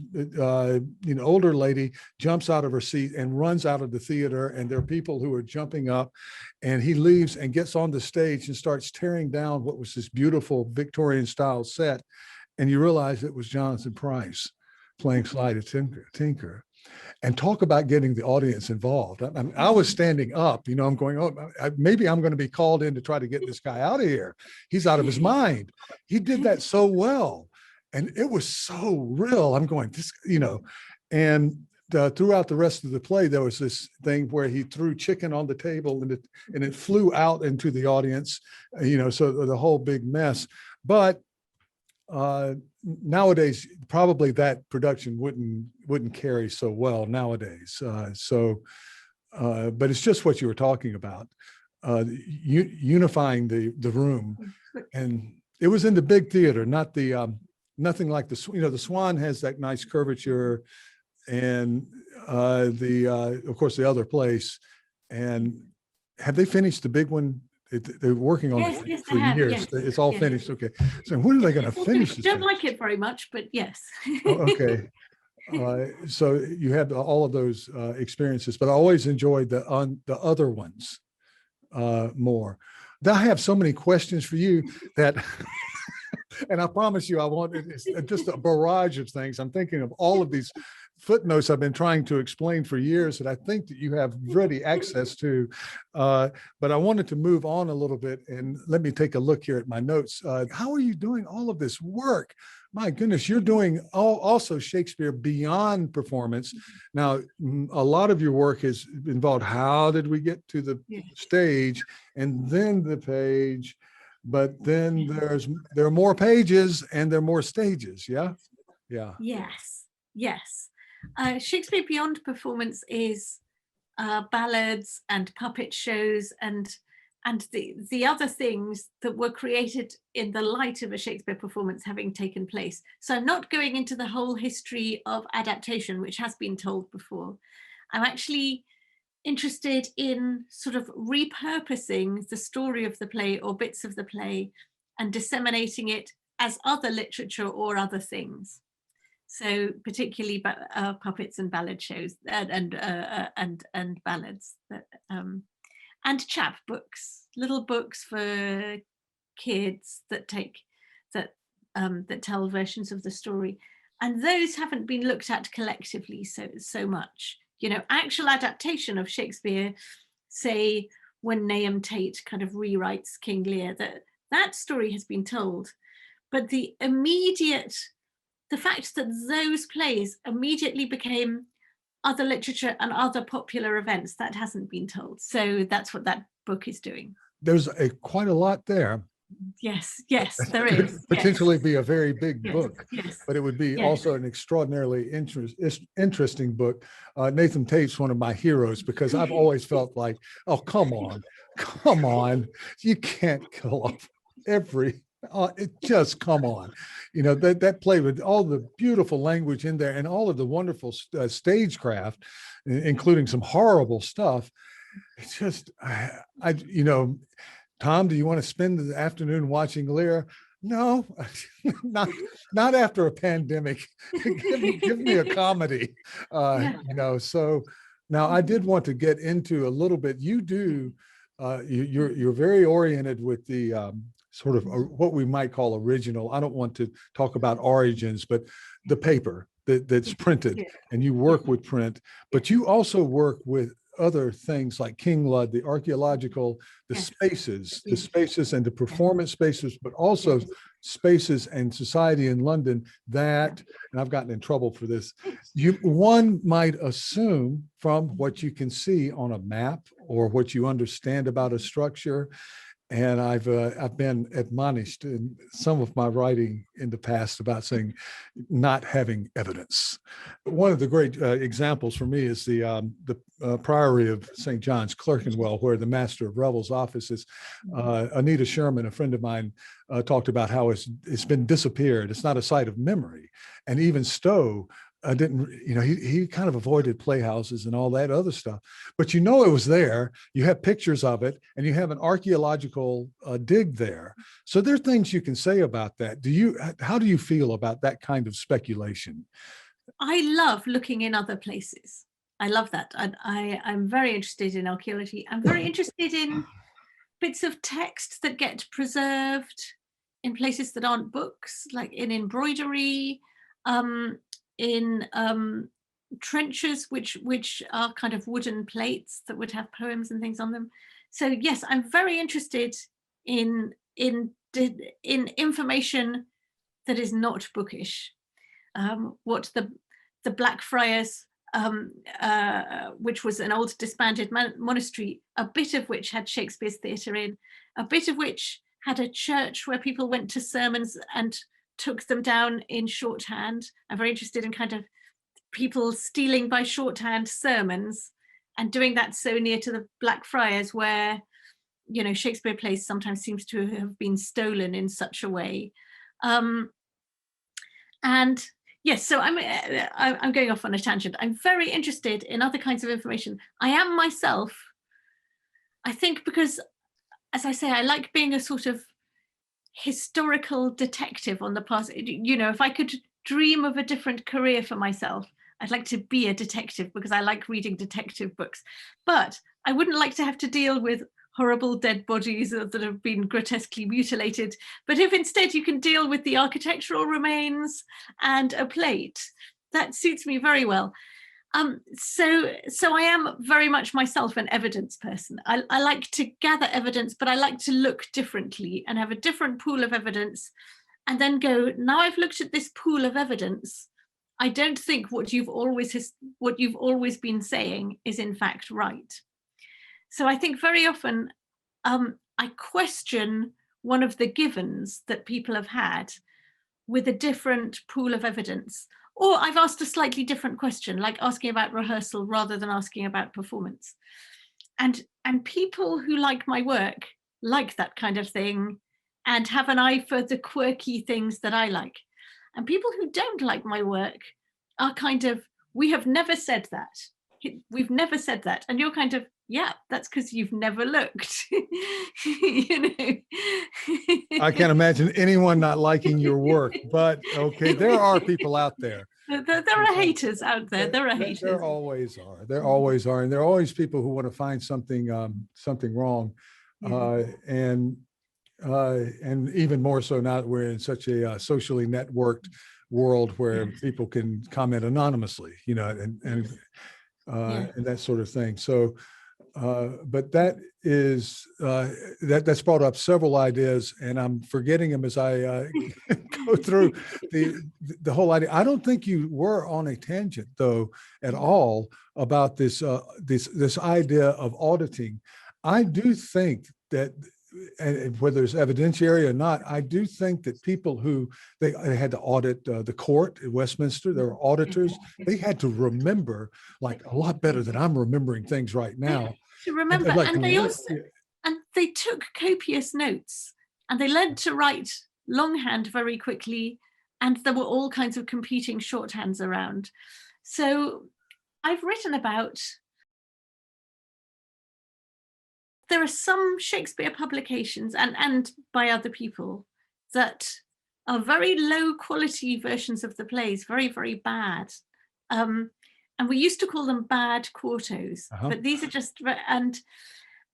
older lady, jumps out of her seat and runs out of the theater, and there are people who are jumping up, and he leaves and gets on the stage and starts tearing down what was this beautiful Victorian style set. And you realize it was Jonathan Pryce playing Sly the Tinker. And talk about getting the audience involved. I was standing up, I'm going, maybe I'm going to be called in to try to get this guy out of here. He's out of his mind. He did that so well. And it was so real. I'm going, and throughout the rest of the play, there was this thing where he threw chicken on the table and it flew out into the audience, so the whole big mess. But nowadays, probably that production wouldn't carry so well nowadays. But it's just what you were talking about, unifying the room, and it was in the big theater, not the nothing like the Swan has that nice curvature, and of course the other place. And have they finished the big one? They're working on it for years. Yes, it's all finished. Okay, so when are they going to finish it? I don't like it very much, but yes. Okay. So you had all of those experiences, but I always enjoyed the other ones more. I have so many questions for you that, and I promise you, it's just a barrage of things. I'm thinking of all of these footnotes I've been trying to explain for years that I think that you have ready access to, but I wanted to move on a little bit, and let me take a look here at my notes. How are you doing all of this work? My goodness, you're doing also Shakespeare beyond performance. Now, a lot of your work is involved. How did we get to the stage and then the page? But then there are more pages and there are more stages. Yeah. Yes. Shakespeare beyond performance is ballads and puppet shows and the other things that were created in the light of a Shakespeare performance having taken place. So I'm not going into the whole history of adaptation, which has been told before. I'm actually interested in sort of repurposing the story of the play or bits of the play and disseminating it as other literature or other things. So particularly puppets and ballad shows and ballads and chapbooks, little books for kids that tell versions of the story, and those haven't been looked at collectively so much. Actual adaptation of Shakespeare, say when Nahum Tate kind of rewrites King Lear, that story has been told, but the fact that those plays immediately became other literature and other popular events, that hasn't been told. So that's what that book is doing. There's quite a lot there. Yes, there is. Could potentially be a very big book, but it would be also an extraordinarily interesting book. Nathan Tate's one of my heroes because I've always felt like, oh, come on, you can't kill off just come on. That play with all the beautiful language in there and all of the wonderful stagecraft, including some horrible stuff. It's just, Tom, do you want to spend the afternoon watching Lear? No, not after a pandemic. give me a comedy, So now I did want to get into a little bit. You do, you're very oriented with the sort of what we might call original. I don't want to talk about origins, but the paper that's printed, and you work with print, but you also work with other things like King Lud, the archaeological, the spaces and the performance spaces, but also spaces and society in London that, and I've gotten in trouble for this, one might assume from what you can see on a map or what you understand about a structure. And I've been admonished in some of my writing in the past about saying not having evidence. One of the great examples for me is the Priory of St. John's, Clerkenwell, where the Master of Revels' office is. Anita Sherman, a friend of mine, talked about how it's been disappeared. It's not a site of memory. And even Stowe didn't, he kind of avoided playhouses and all that other stuff, but it was there. You have pictures of it and you have an archaeological dig there. So there are things you can say about that. How do you feel about that kind of speculation? I love looking in other places. I love that. I'm very interested in archaeology. I'm very interested in bits of text that get preserved in places that aren't books, like in embroidery, in trenches, which are kind of wooden plates that would have poems and things on them. So yes, I'm very interested in information that is not bookish. What the Blackfriars which was an old disbanded monastery, a bit of which had Shakespeare's theatre in, a bit of which had a church where people went to sermons and took them down in shorthand. I'm very interested in kind of people stealing by shorthand sermons and doing that so near to the Blackfriars, where, you know, Shakespeare plays sometimes seems to have been stolen in such a way. And yes, so I'm going off on a tangent. I'm very interested in other kinds of information. I am myself, I think, because, as I say, I like being a sort of historical detective on the past. You know, if I could dream of a different career for myself, I'd like to be a detective, because I like reading detective books. But I wouldn't like to have to deal with horrible dead bodies that have been grotesquely mutilated. But if instead you can deal with the architectural remains and a plate, that suits me very well. So I am very much myself an evidence person. I like to gather evidence, but I like to look differently and have a different pool of evidence, and then go, now I've looked at this pool of evidence, I don't think what you've always been saying is in fact right. So I think very often I question one of the givens that people have had with a different pool of evidence. Or I've asked a slightly different question, like asking about rehearsal rather than asking about performance. And people who like my work like that kind of thing and have an eye for the quirky things that I like. And people who don't like my work are kind of, we have never said that. We've never said that. And you're kind of, yeah, that's because you've never looked. You know. I can't imagine anyone not liking your work, but okay, there are people out there. There are haters out there. There are haters. There always are. There always are, and there are always people who want to find something wrong, Yeah. and even more so now that we're in such a socially networked world where people can comment anonymously, you know, and that sort of thing. So, but that is that's brought up several ideas, and I'm forgetting them as I go through the whole idea. I don't think you were on a tangent though at all about this this idea of auditing. I do think that, and whether it's evidentiary or not, I do think that people who they had to audit the court at Westminster, there were auditors. They had to remember like a lot better than I'm remembering things right now. To remember, and they also they took copious notes, and they learned to write longhand very quickly, and there were all kinds of competing shorthands around. So I've written about, there are some Shakespeare publications and by other people that are very low quality versions of the plays, very, very bad. And we used to call them bad quartos, but these are just,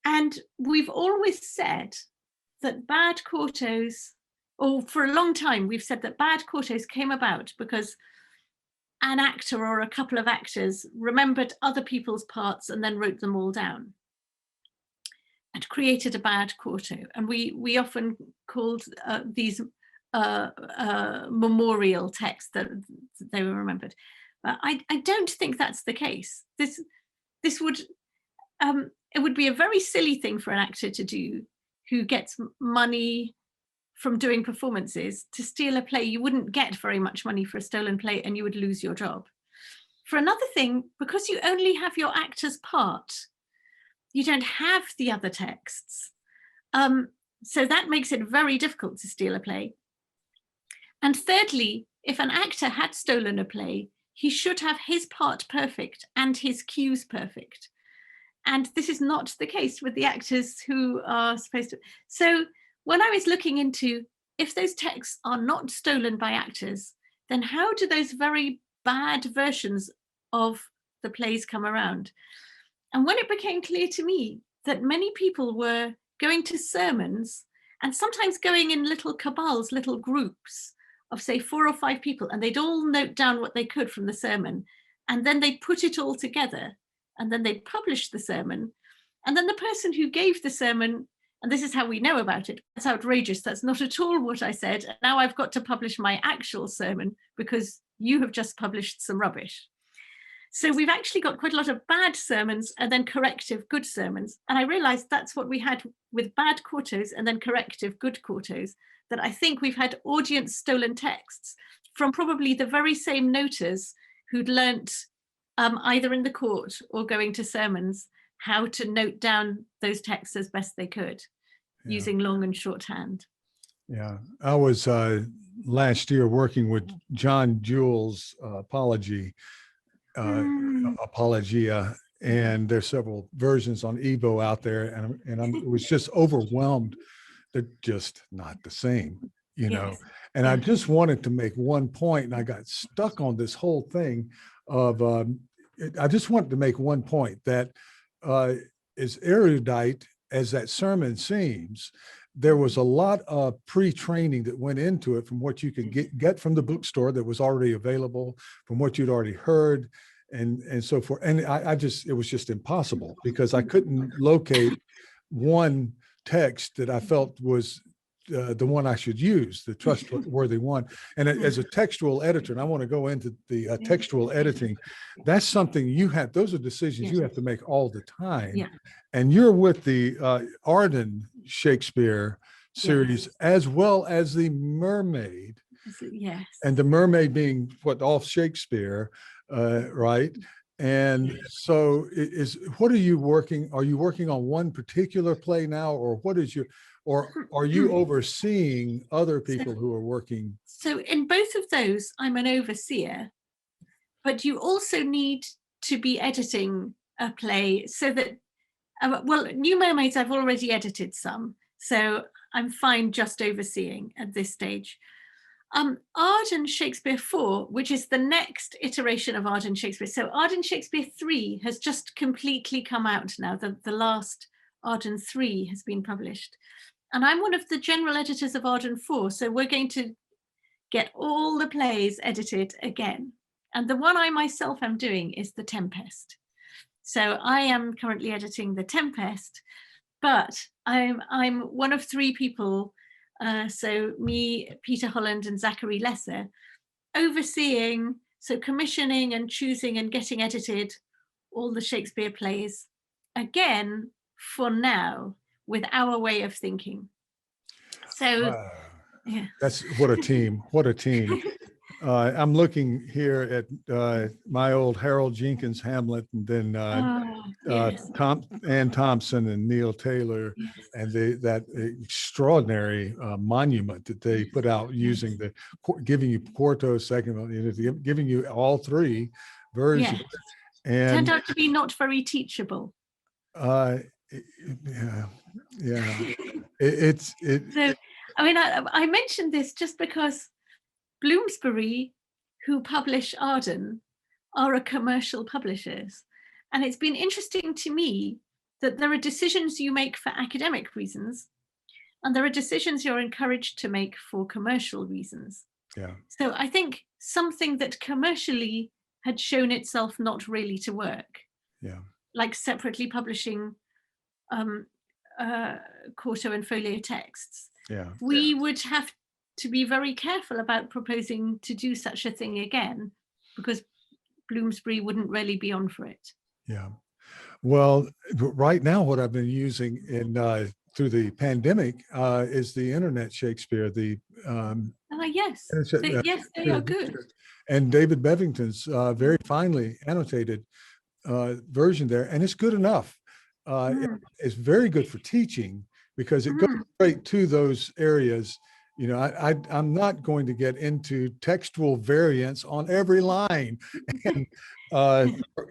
and we've always said that bad quartos, or for a long time, we've said that bad quartos came about because an actor or a couple of actors remembered other people's parts and then wrote them all down and created a bad quarto. And we often called these memorial texts that they were remembered. But I don't think that's the case. This would, it would be a very silly thing for an actor to do who gets money from doing performances to steal a play. You wouldn't get very much money for a stolen play, and you would lose your job. For another thing, because you only have your actor's part, you don't have the other texts. So that makes it very difficult to steal a play. And thirdly, if an actor had stolen a play, he should have his part perfect and his cues perfect. And this is not the case with the actors who are supposed to. So when I was looking into, if those texts are not stolen by actors, then how do those very bad versions of the plays come around? And when it became clear to me that many people were going to sermons and sometimes going in little cabals, little groups of say 4 or 5 people, and they'd all note down what they could from the sermon, and then they'd put it all together, and then they'd publish the sermon. And then the person who gave the sermon, and this is how we know about it, that's outrageous, that's not at all what I said, and now I've got to publish my actual sermon because you have just published some rubbish. So we've actually got quite a lot of bad sermons and then corrective good sermons. And I realized that's what we had with bad quartos and then corrective good quartos, that I think we've had audience stolen texts from probably the very same noters who'd learnt either in the court or going to sermons how to note down those texts as best they could using long and shorthand. Yeah, I was last year working with John Jewell's Apologia, and there's several versions on Evo out there, and I was just overwhelmed. They're just not the same, you know. And I just wanted to make one point, and I got stuck on this whole thing of. I just wanted to make one point that as erudite as that sermon seems, there was a lot of pre-training that went into it from what you could get from the bookstore that was already available, from what you'd already heard, and so forth. And it was just impossible because I couldn't locate one text that I felt was the one I should use, the trustworthy one. And as a textual editor, and I want to go into the textual editing, that's something those are decisions you have to make all the time. Yeah. And you're with the Arden Shakespeare series, as well as the Mermaid. Yes. And the Mermaid being all Shakespeare, right? And so what are you working on one particular play now, or are you overseeing other people who are working? So in both of those, I'm an overseer, but you also need to be editing a play so that, New Mermaids, I've already edited some, so I'm fine just overseeing at this stage. Arden Shakespeare 4, which is the next iteration of Arden Shakespeare. So Arden Shakespeare 3 has just completely come out now. The last Arden 3 has been published. And I'm one of the general editors of Arden 4. So we're going to get all the plays edited again. And the one I myself am doing is The Tempest. So I am currently editing The Tempest, but I'm one of three people, so me, Peter Holland and Zachary Lesser, overseeing, so commissioning and choosing and getting edited all the Shakespeare plays, again, for now, with our way of thinking. So, that's what a team, what a team. I'm looking here at my old Harold Jenkins Hamlet, and then Ann Thompson and Neil Taylor, and that extraordinary monument that they put out using giving you quarto, second, giving you all three versions. And turned out to be not very teachable. So, I mean, I mentioned this just because Bloomsbury, who publish Arden, are a commercial publishers. And it's been interesting to me that there are decisions you make for academic reasons, and there are decisions you're encouraged to make for commercial reasons. Yeah. So I think something that commercially had shown itself not really to work, like separately publishing quarto and folio texts, we would have to be very careful about proposing to do such a thing again, because Bloomsbury wouldn't really be on for it. Yeah. Well, right now, what I've been using through the pandemic is the Internet Shakespeare. Yes, they are good. And David Bevington's very finely annotated version there, and it's good enough. It's very good for teaching because it goes straight to those areas. You know, I'm not going to get into textual variants on every line. And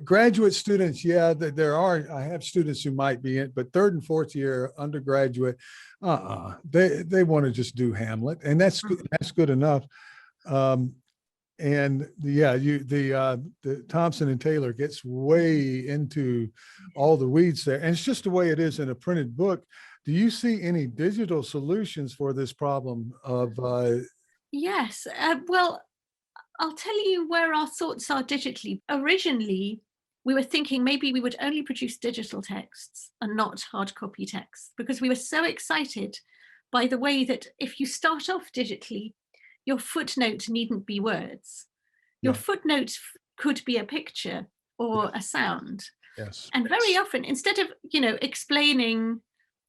graduate students, I have students who might be in, but third and fourth year undergraduate, they want to just do Hamlet, and that's good enough. And the Thompson and Taylor gets way into all the weeds there, and it's just the way it is in a printed book. Do you see any digital solutions for this problem of? Yes, well, I'll tell you where our thoughts are digitally. Originally, we were thinking maybe we would only produce digital texts and not hard copy texts, because we were so excited by the way that if you start off digitally, your footnote needn't be words. Your footnote could be a picture, or a sound. Yes. And very often, instead of, explaining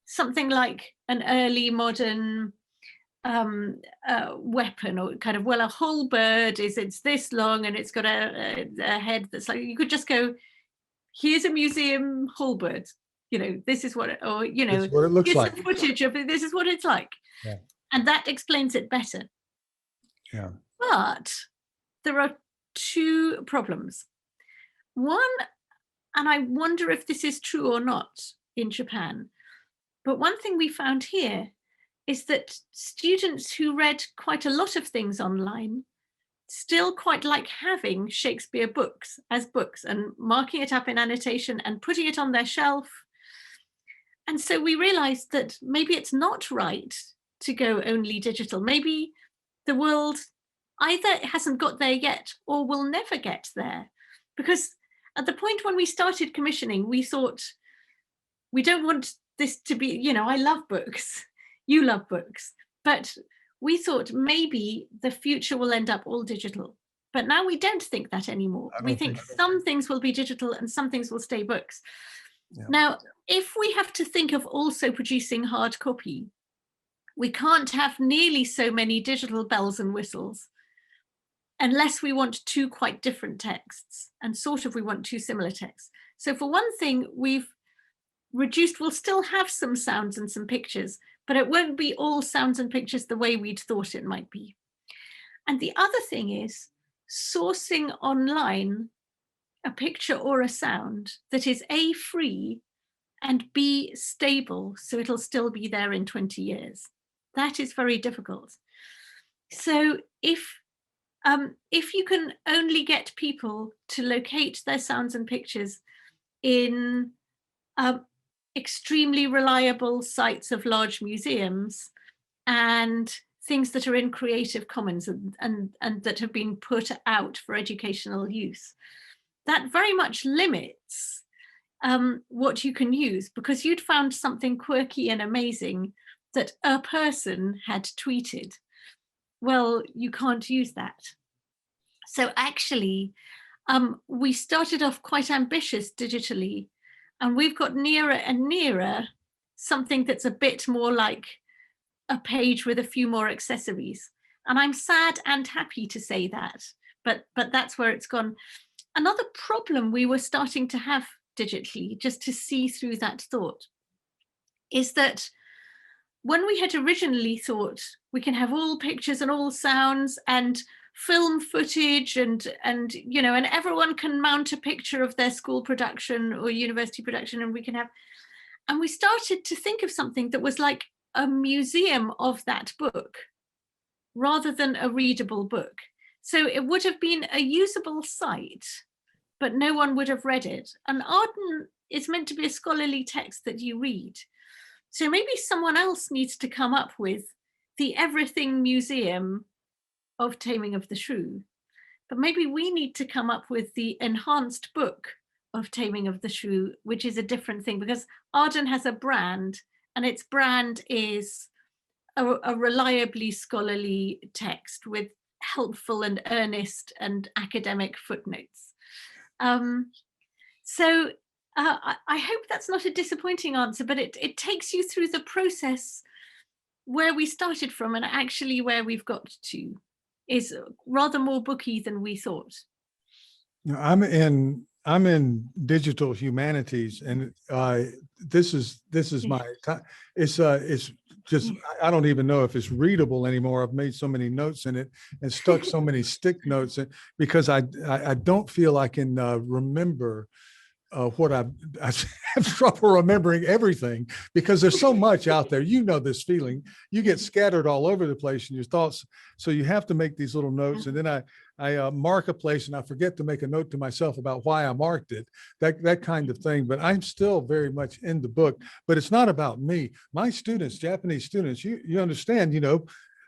something like an early modern weapon, or kind of, well, a whole bird it's this long and it's got a head that's like, you could just go, here's a museum whole bird, this is what or This is what it looks here's like. some footage of it, this is what it's like. Yeah. And that explains it better. Yeah. But there are two problems. One, and I wonder if this is true or not in Japan, but one thing we found here is that students who read quite a lot of things online still quite like having Shakespeare books as books and marking it up in annotation and putting it on their shelf. And so we realized that maybe it's not right to go only digital. Maybe the world either hasn't got there yet or will never get there. Because at the point when we started commissioning, we thought, we don't want this to be, I love books, you love books, but we thought maybe the future will end up all digital. But now we don't think that anymore. We think some things will be digital and some things will stay books. Yeah. Now, if we have to think of also producing hard copy, we can't have nearly so many digital bells and whistles unless we want two quite different texts, and sort of we want two similar texts. So for one thing, we've reduced, we'll still have some sounds and some pictures, but it won't be all sounds and pictures the way we'd thought it might be. And the other thing is sourcing online a picture or a sound that is A, free, and B, stable, so it'll still be there in 20 years. That is very difficult. So if you can only get people to locate their sounds and pictures in extremely reliable sites of large museums and things that are in Creative Commons and that have been put out for educational use, that very much limits what you can use, because you'd found something quirky and amazing that a person had tweeted. Well, you can't use that. So actually, we started off quite ambitious digitally, and we've got nearer and nearer something that's a bit more like a page with a few more accessories. And I'm sad and happy to say that, but that's where it's gone. Another problem we were starting to have digitally, just to see through that thought, is that when we had originally thought we can have all pictures and all sounds and film footage and everyone can mount a picture of their school production or university production, and we started to think of something that was like a museum of that book rather than a readable book. So it would have been a usable site, but no one would have read it. And Arden is meant to be a scholarly text that you read. So maybe someone else needs to come up with the everything museum of Taming of the Shrew. But maybe we need to come up with the enhanced book of Taming of the Shrew, which is a different thing, because Arden has a brand, and its brand is a reliably scholarly text with helpful and earnest and academic footnotes. So I hope that's not a disappointing answer, but it takes you through the process where we started from and actually where we've got to is rather more booky than we thought. I'm in digital humanities, and this is my time. It's just, I don't even know if it's readable anymore. I've made so many notes in it and stuck so many stick notes in, because I don't feel I can remember what I have trouble remembering everything, because there's so much out there. You know this feeling. You get scattered all over the place in your thoughts. So you have to make these little notes, and then I mark a place and I forget to make a note to myself about why I marked it, that kind of thing. But I'm still very much in the book. But it's not about me. My students, Japanese students, you understand,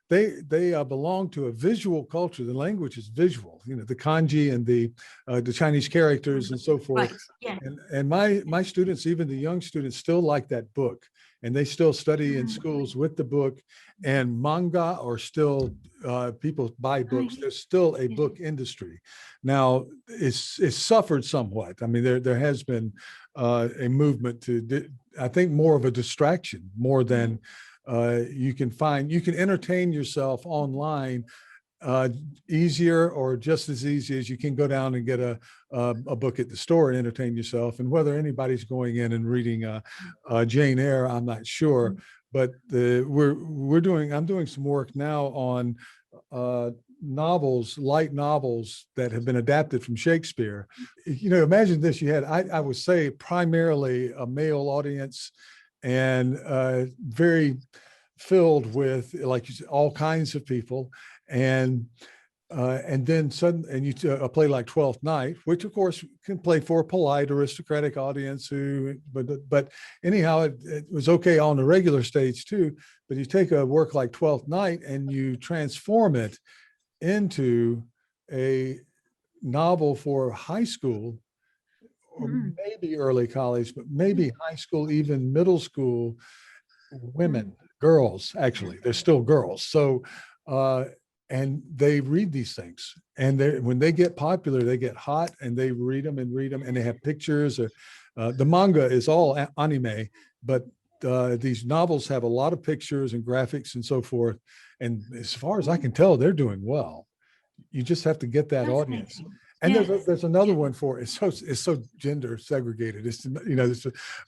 they belong to a visual culture. The language is visual, the kanji and the Chinese characters and so forth. Right. Yeah. And my students, even the young students, still like that book. and they still study in schools with the book. And manga are still, people buy books. There's still a book industry. Now it's suffered somewhat. I mean, there has been a movement to, I think, more of a distraction, more than you can entertain yourself online easier, or just as easy as you can go down and get a book at the store and entertain yourself. And whether anybody's going in and reading Jane Eyre, I'm not sure. But I'm doing some work now on novels, light novels that have been adapted from Shakespeare. You know, imagine this: you had, I would say, primarily a male audience, and very filled with, like you said, all kinds of people. And then a play like Twelfth Night, which of course can play for a polite aristocratic audience but anyhow, it was okay on the regular stage too. But you take a work like Twelfth Night and you transform it into a novel for high school, or maybe early college, but maybe high school, even middle school women, girls, actually, they're still girls. So, and they read these things, and when they get popular, they get hot, and they read them, and they have pictures. Or the manga is all anime, but these novels have a lot of pictures and graphics and so forth. And as far as I can tell, they're doing well. You just have to get that audience. And there's another one for it. It's so gender segregated. It's, you know,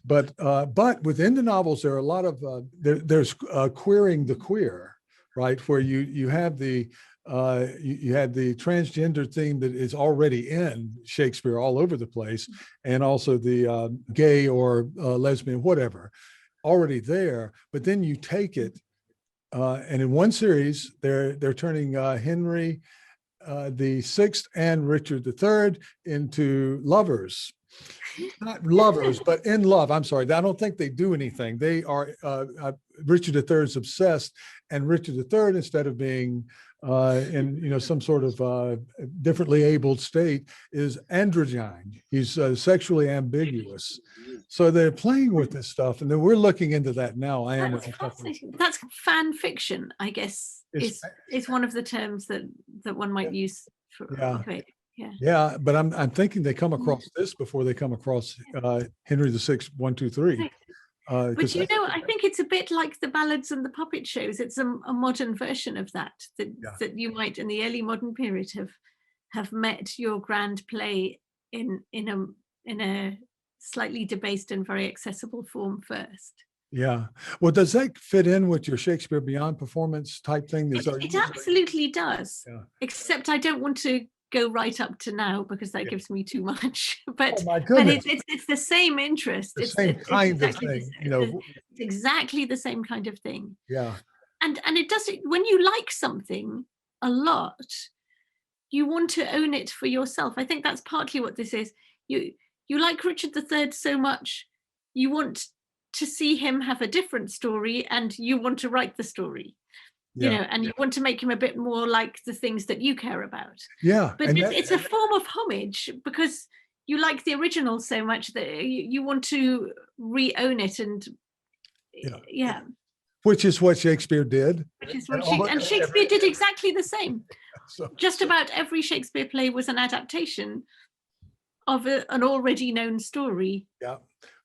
but within the novels there are a lot of there's queering the queer, right? Where you have the you had the transgender theme that is already in Shakespeare all over the place, and also the gay or lesbian, whatever, already there. But then you take it, and in one series they're turning Henry the Sixth and Richard III into lovers. Not lovers, but in love. I'm sorry. I don't think they do anything. They are, Richard III is obsessed, and Richard III, instead of being in, you know, some sort of differently abled state, is androgyne. He's sexually ambiguous. So they're playing with this stuff, and then we're looking into that now. That's fascinating. That's fan fiction, I guess, is one of the terms that one might use for it. Yeah, but I'm thinking they come across this before they come across Henry VI, 1, 2, 3. But you know, I think it's a bit like the ballads and the puppet shows. It's a modern version of that you might, in the early modern period, have met your grand play in a slightly debased and very accessible form first. Yeah. Well, does that fit in with your Shakespeare Beyond performance type thing? It absolutely does. Yeah. Except I don't want to go right up to now, because that gives me too much. But it's the same interest. The same kind of thing. You know, it's exactly the same kind of thing. Yeah. And it does it when you like something a lot, you want to own it for yourself. I think that's partly what this is. You like Richard III so much, you want to see him have a different story, and you want to write the story. You know, and you want to make him a bit more like the things that you care about. Yeah. But it's a form of homage, because you like the original so much that you want to re-own it. And which is what Shakespeare did. And Shakespeare did exactly the same. So, just about every Shakespeare play was an adaptation of an already known story. Yeah.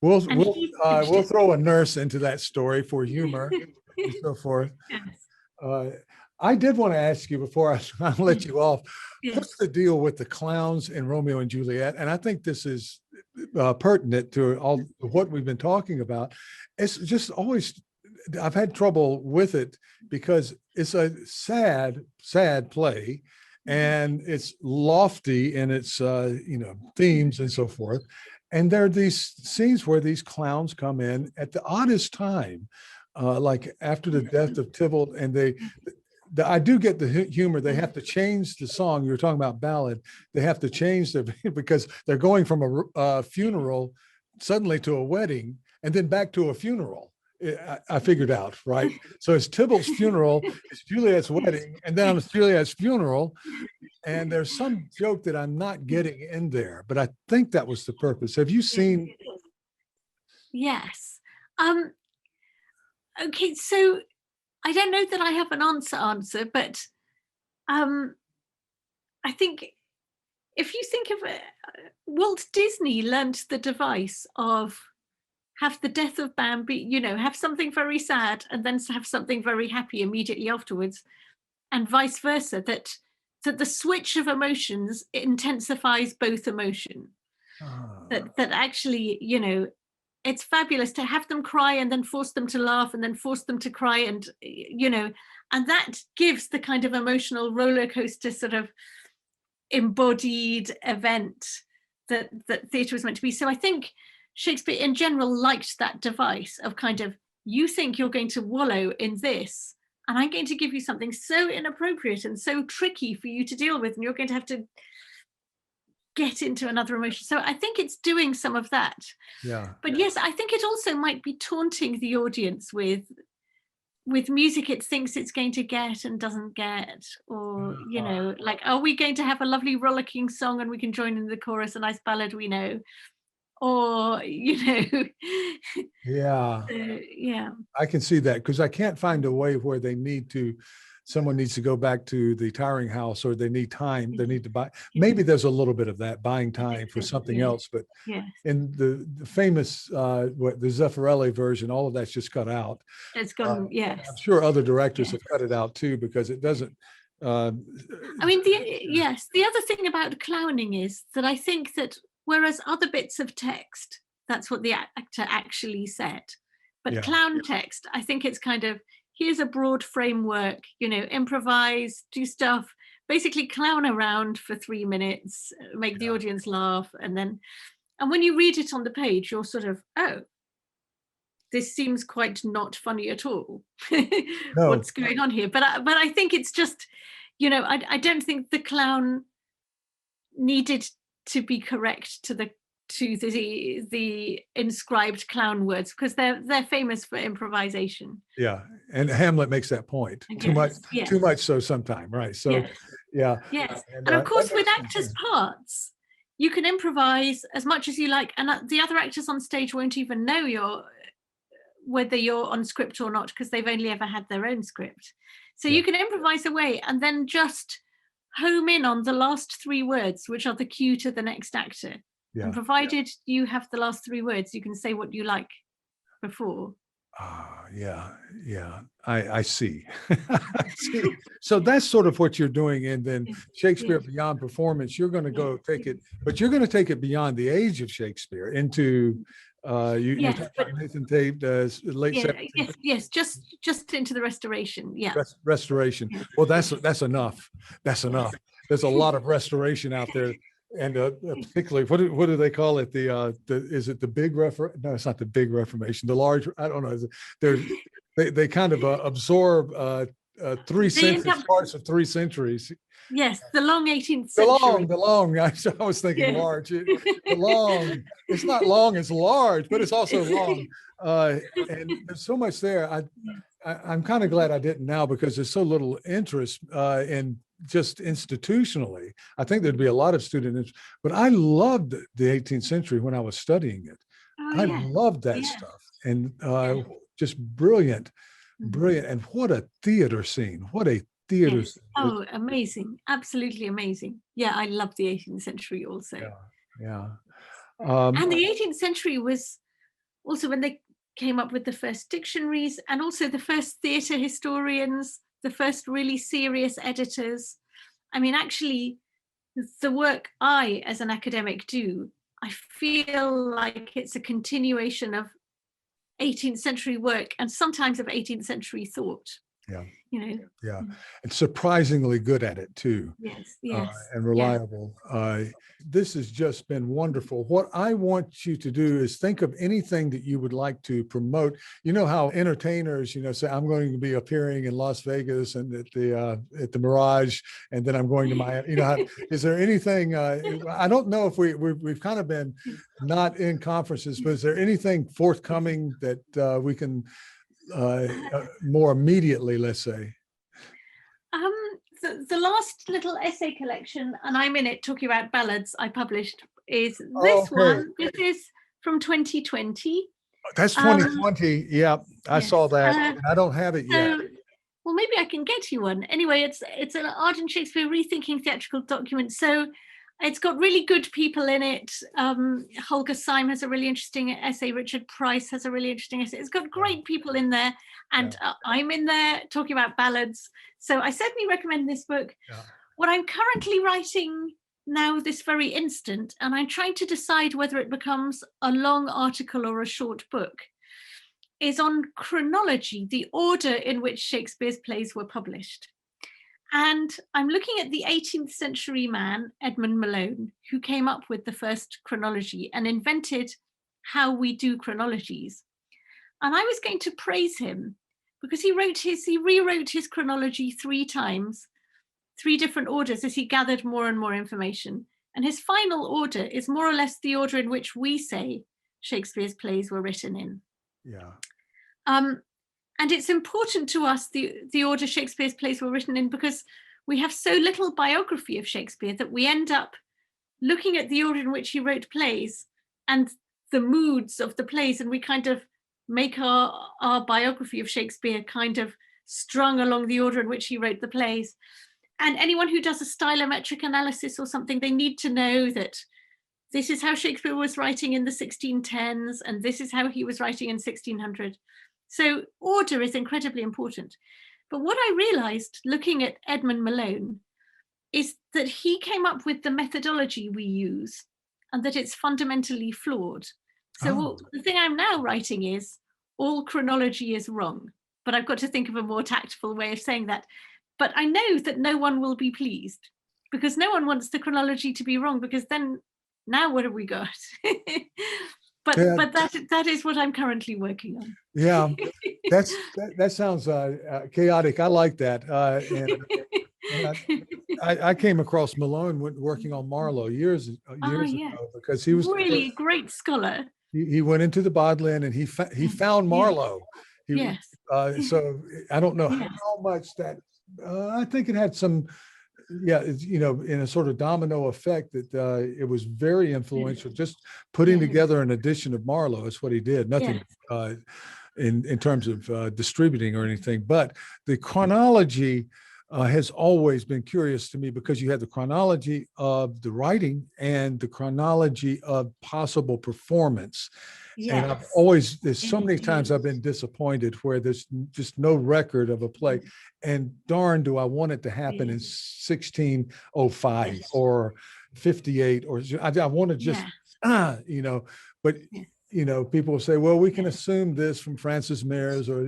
We'll throw a nurse into that story for humor and so forth. Yes. I did want to ask you before I let you off, what's the deal with the clowns in Romeo and Juliet? And I think this is pertinent to all what we've been talking about. It's just always, I've had trouble with it because it's a sad, sad play, and it's lofty in its themes and so forth. And there are these scenes where these clowns come in at the oddest time, like after the death of Tybalt, and I do get the humor. They have to change the song. You were talking about ballad. They have to change because they're going from a funeral suddenly to a wedding, and then back to a funeral. I figured out, right? So it's Tybalt's funeral, it's Juliet's wedding, and then it's Juliet's funeral. And there's some joke that I'm not getting in there, but I think that was the purpose. Have you seen? Yes. Okay, so I don't know that I have an answer, but I think if you think of it, Walt Disney learnt the device of have the death of Bambi, have something very sad and then have something very happy immediately afterwards, and vice versa, that the switch of emotions intensifies both emotion. That actually, it's fabulous to have them cry and then force them to laugh and then force them to cry, and and that gives the kind of emotional roller coaster sort of embodied event that theatre was meant to be. So I think Shakespeare in general liked that device of kind of, you think you're going to wallow in this, and I'm going to give you something so inappropriate and so tricky for you to deal with, and you're going to have to get into another emotion. So I think it's doing some of that. Yeah. But yes, I think it also might be taunting the audience with music it thinks it's going to get and doesn't get, or like, are we going to have a lovely rollicking song and we can join in the chorus, a nice ballad we know, or Yeah. yeah. I can see that, because I can't find a way where someone needs to go back to the tiring house, or they need time, they need to buy. Maybe there's a little bit of that, buying time for something else, but in the famous, the Zeffirelli version, all of that's just cut out. It's gone, yes. I'm sure other directors have cut it out too, because it doesn't. I mean, the other thing about clowning is that I think that whereas other bits of text, that's what the actor actually said. But clown text, I think it's kind of, here's a broad framework, improvise, do stuff, basically clown around for 3 minutes, make the audience laugh. And when you read it on the page, you're sort of, oh, this seems quite not funny at all. No. What's going on here? But I think it's just, I don't think the clown needed to be correct to the inscribed clown words, because they're famous for improvisation. Yeah, and Hamlet makes that point. Too much so sometime, right? So yes. And of course, with actors' parts, you can improvise as much as you like, and the other actors on stage won't even know whether you're on script or not, because they've only ever had their own script. So you can improvise away and then just home in on the last 3 words, which are the cue to the next actor. And provided you have the last 3 words, you can say what you like before. I see. I see. So that's sort of what you're doing. And then Shakespeare Beyond Performance, you're going to go take it, but you're going to take it beyond the age of Shakespeare into you talked about Nathan Tate, late 70s. Yes, just into the Restoration. Restoration. Well, that's enough. That's enough. There's a lot of restoration out there. And particularly, what do they call it? Is it the big No, it's not the big Reformation. The large, I don't know. They kind of absorb 3 centuries, parts of 3 centuries. Yes, the long 18th century. The long. I was thinking large. The long. It's not long, it's large, but it's also long. And there's so much there. I'm kind of glad I didn't now, because there's so little interest in just institutionally. I think there'd be a lot of student interest, but I loved the 18th century when I was studying it. I loved that stuff, and just brilliant. And what a theater scene. What a theater scene. Oh, amazing. Absolutely amazing. Yeah, I love the 18th century also. And the 18th century was also when they came up with the first dictionaries, and also the first theatre historians, the first really serious editors. I mean, actually, the work I, as an academic, do, I feel like it's a continuation of 18th century work, and sometimes of 18th century thought. And surprisingly good at it too. Yes. And reliable. This has just been wonderful. What I want you to do is think of anything that you would like to promote. You know how entertainers, say, I'm going to be appearing in Las Vegas and at the Mirage, and then I'm going to Miami. Is there anything? I don't know if we've kind of been not in conferences, but is there anything forthcoming that we can more immediately, let's say? The last little essay collection, and I'm in it talking about ballads, I published, is this one. This is from 2020. That's Um, 2020. Yeah, I yes. saw that. And I don't have it yet. So, well, maybe I can get you one. Anyway, it's an Arden Shakespeare rethinking theatrical document. So it's got really good people in it. Holger Syme has a really interesting essay. Richard Price has a really interesting essay. It's got great people in there, and I'm in there talking about ballads. So I certainly recommend this book. Yeah. What I'm currently writing now, this very instant, and I'm trying to decide whether it becomes a long article or a short book, is on chronology, the order in which Shakespeare's plays were published. And I'm looking at the 18th century man, Edmund Malone, who came up with the first chronology and invented how we do chronologies. And I was going to praise him because he rewrote his chronology 3 times, 3 different orders as he gathered more and more information. And his final order is more or less the order in which we say Shakespeare's plays were written in. Yeah. And it's important to us, the order Shakespeare's plays were written in, because we have so little biography of Shakespeare that we end up looking at the order in which he wrote plays and the moods of the plays, and we kind of make our biography of Shakespeare kind of strung along the order in which he wrote the plays. And anyone who does a stylometric analysis or something, they need to know that this is how Shakespeare was writing in the 1610s, and this is how he was writing in 1600. So order is incredibly important. But what I realized looking at Edmund Malone is that he came up with the methodology we use and that it's fundamentally flawed. So the thing I'm now writing is all chronology is wrong, but I've got to think of a more tactful way of saying that. But I know that no one will be pleased because no one wants the chronology to be wrong, because then now what have we got? But that is what I'm currently working on. Yeah, that sounds chaotic. I like that. And I came across Malone working on Marlowe years ago, because he was really a great scholar. He went into the Bodleian and he found Marlowe. So I don't know how much that. I think it had some. Yeah, in a sort of domino effect that it was very influential. Just putting together an edition of Marlowe is what he did. Nothing in terms of distributing or anything. But the chronology has always been curious to me, because you had the chronology of the writing and the chronology of possible performance. And I've always, there's so many times I've been disappointed where there's just no record of a play. And darn, do I want it to happen in 1605 or 58, or I want to just, but people will say, well, we can assume this from Francis Mears, or,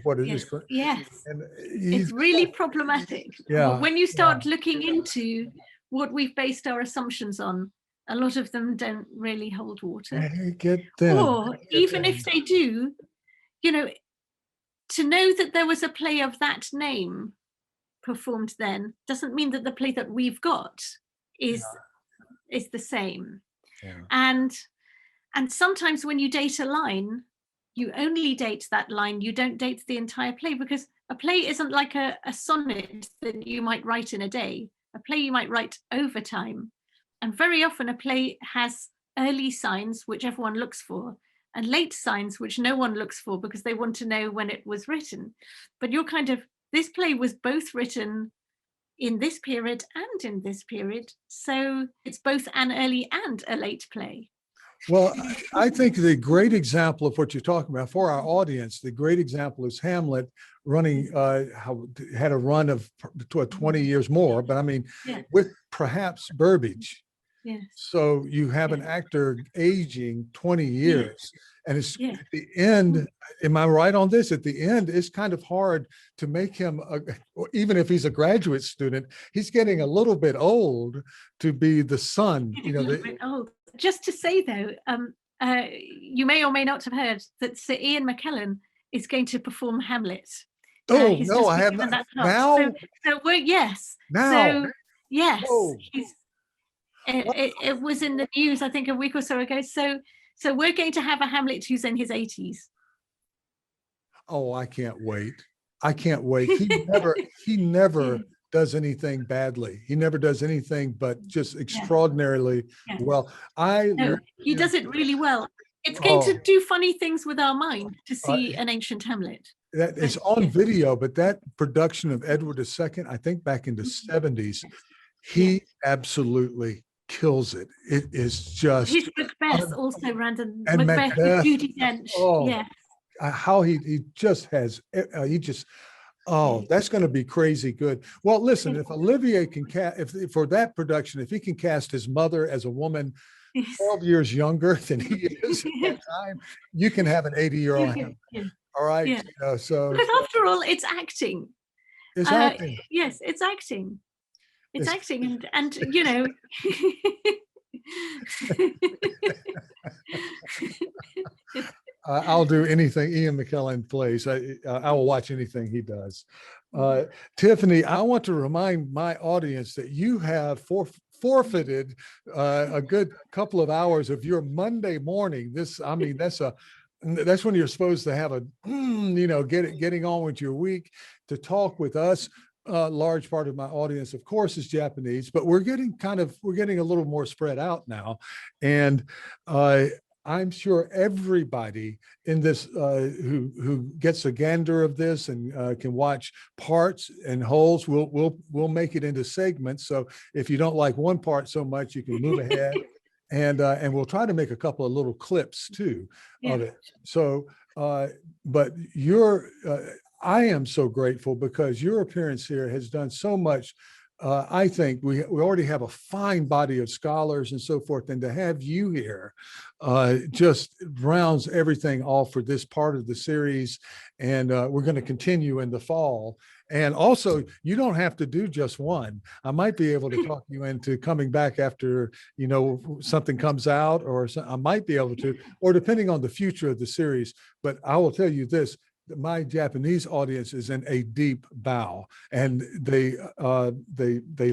what it is. Yes, and it's really problematic. When you start looking into what we've based our assumptions on, a lot of them don't really hold water. Or even if they do, to know that there was a play of that name performed then doesn't mean that the play that we've got is the same. And sometimes when you date a line, you only date that line, you don't date the entire play, because a play isn't like a sonnet that you might write in a day. A play you might write over time. And very often a play has early signs, which everyone looks for, and late signs, which no one looks for because they want to know when it was written. But this play was both written in this period and in this period. So it's both an early and a late play. Well, I think the great example of what you're talking about for our audience, the great example is Hamlet running, had a run of 20 years more, but I mean, with perhaps Burbage. So you have an actor aging 20 years, and it's at the end. Am I right on this? At the end, it's kind of hard to make him, even if he's a graduate student, he's getting a little bit old to be the son. Old. Just to say though, you may or may not have heard that Sir Ian McKellen is going to perform Hamlet. No, I have not. Now? It was in the news, I think, a week or so ago. So we're going to have a Hamlet who's in his 80s. Oh, I can't wait. He never does anything badly. He never does anything but just extraordinarily well. He does it really well. It's going Oh, to do funny things with our mind to uh, see an ancient Hamlet. that is But, on yeah. video, but that production of Edward II, I think back in the 70s, he absolutely kills it. It is just His Macbeth also, Brandon. and Macbeth with Macbeth. Judi Dench. Oh, Yeah. how he just has he just oh, that's going to be crazy good. Well, listen, if Olivier can cast, if for that production, if he can cast his mother as a woman Yes. 12 years younger than he is at that time, you can have an 80-year-old Hamlet. Yeah. All right. Yeah. You know, so Because after all, it's acting. it's acting. Yes, it's acting. It's It's- acting, and you know. I'll do anything Ian McKellen plays. I will watch anything he does. Tiffany, I want to remind my audience that you have forfeited a good couple of hours of your Monday morning. I mean, that's when you're supposed to have getting on with your week to talk with us. Large part of my audience, of course, is Japanese, but we're getting a little more spread out now, and I'm sure everybody in this who gets a gander of this and can watch parts and wholes, we'll make it into segments. So if you don't like one part so much, you can move ahead, and we'll try to make a couple of little clips too of it. So, but I am so grateful because your appearance here has done so much. I think we already have a fine body of scholars and so forth, and to have you here just rounds everything off for this part of the series. And we're going to continue in the fall. And also, you don't have to do just one. I might be able to talk you into coming back after, something comes out, or I might be able to, or depending on the future of the series. But I will tell you this, my Japanese audience is in a deep bow, and they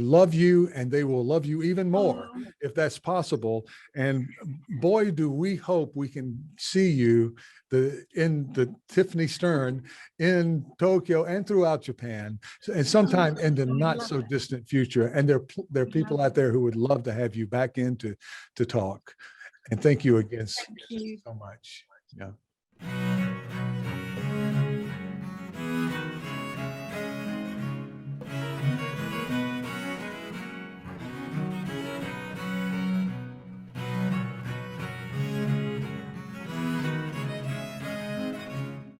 love you, and they will love you even more if that's possible. And boy, do we hope we can see you in the Tiffany Stern in Tokyo and throughout Japan, and sometime in the not so distant future. And there are people out there who would love to have you back in to talk. And thank you again so much. Yeah.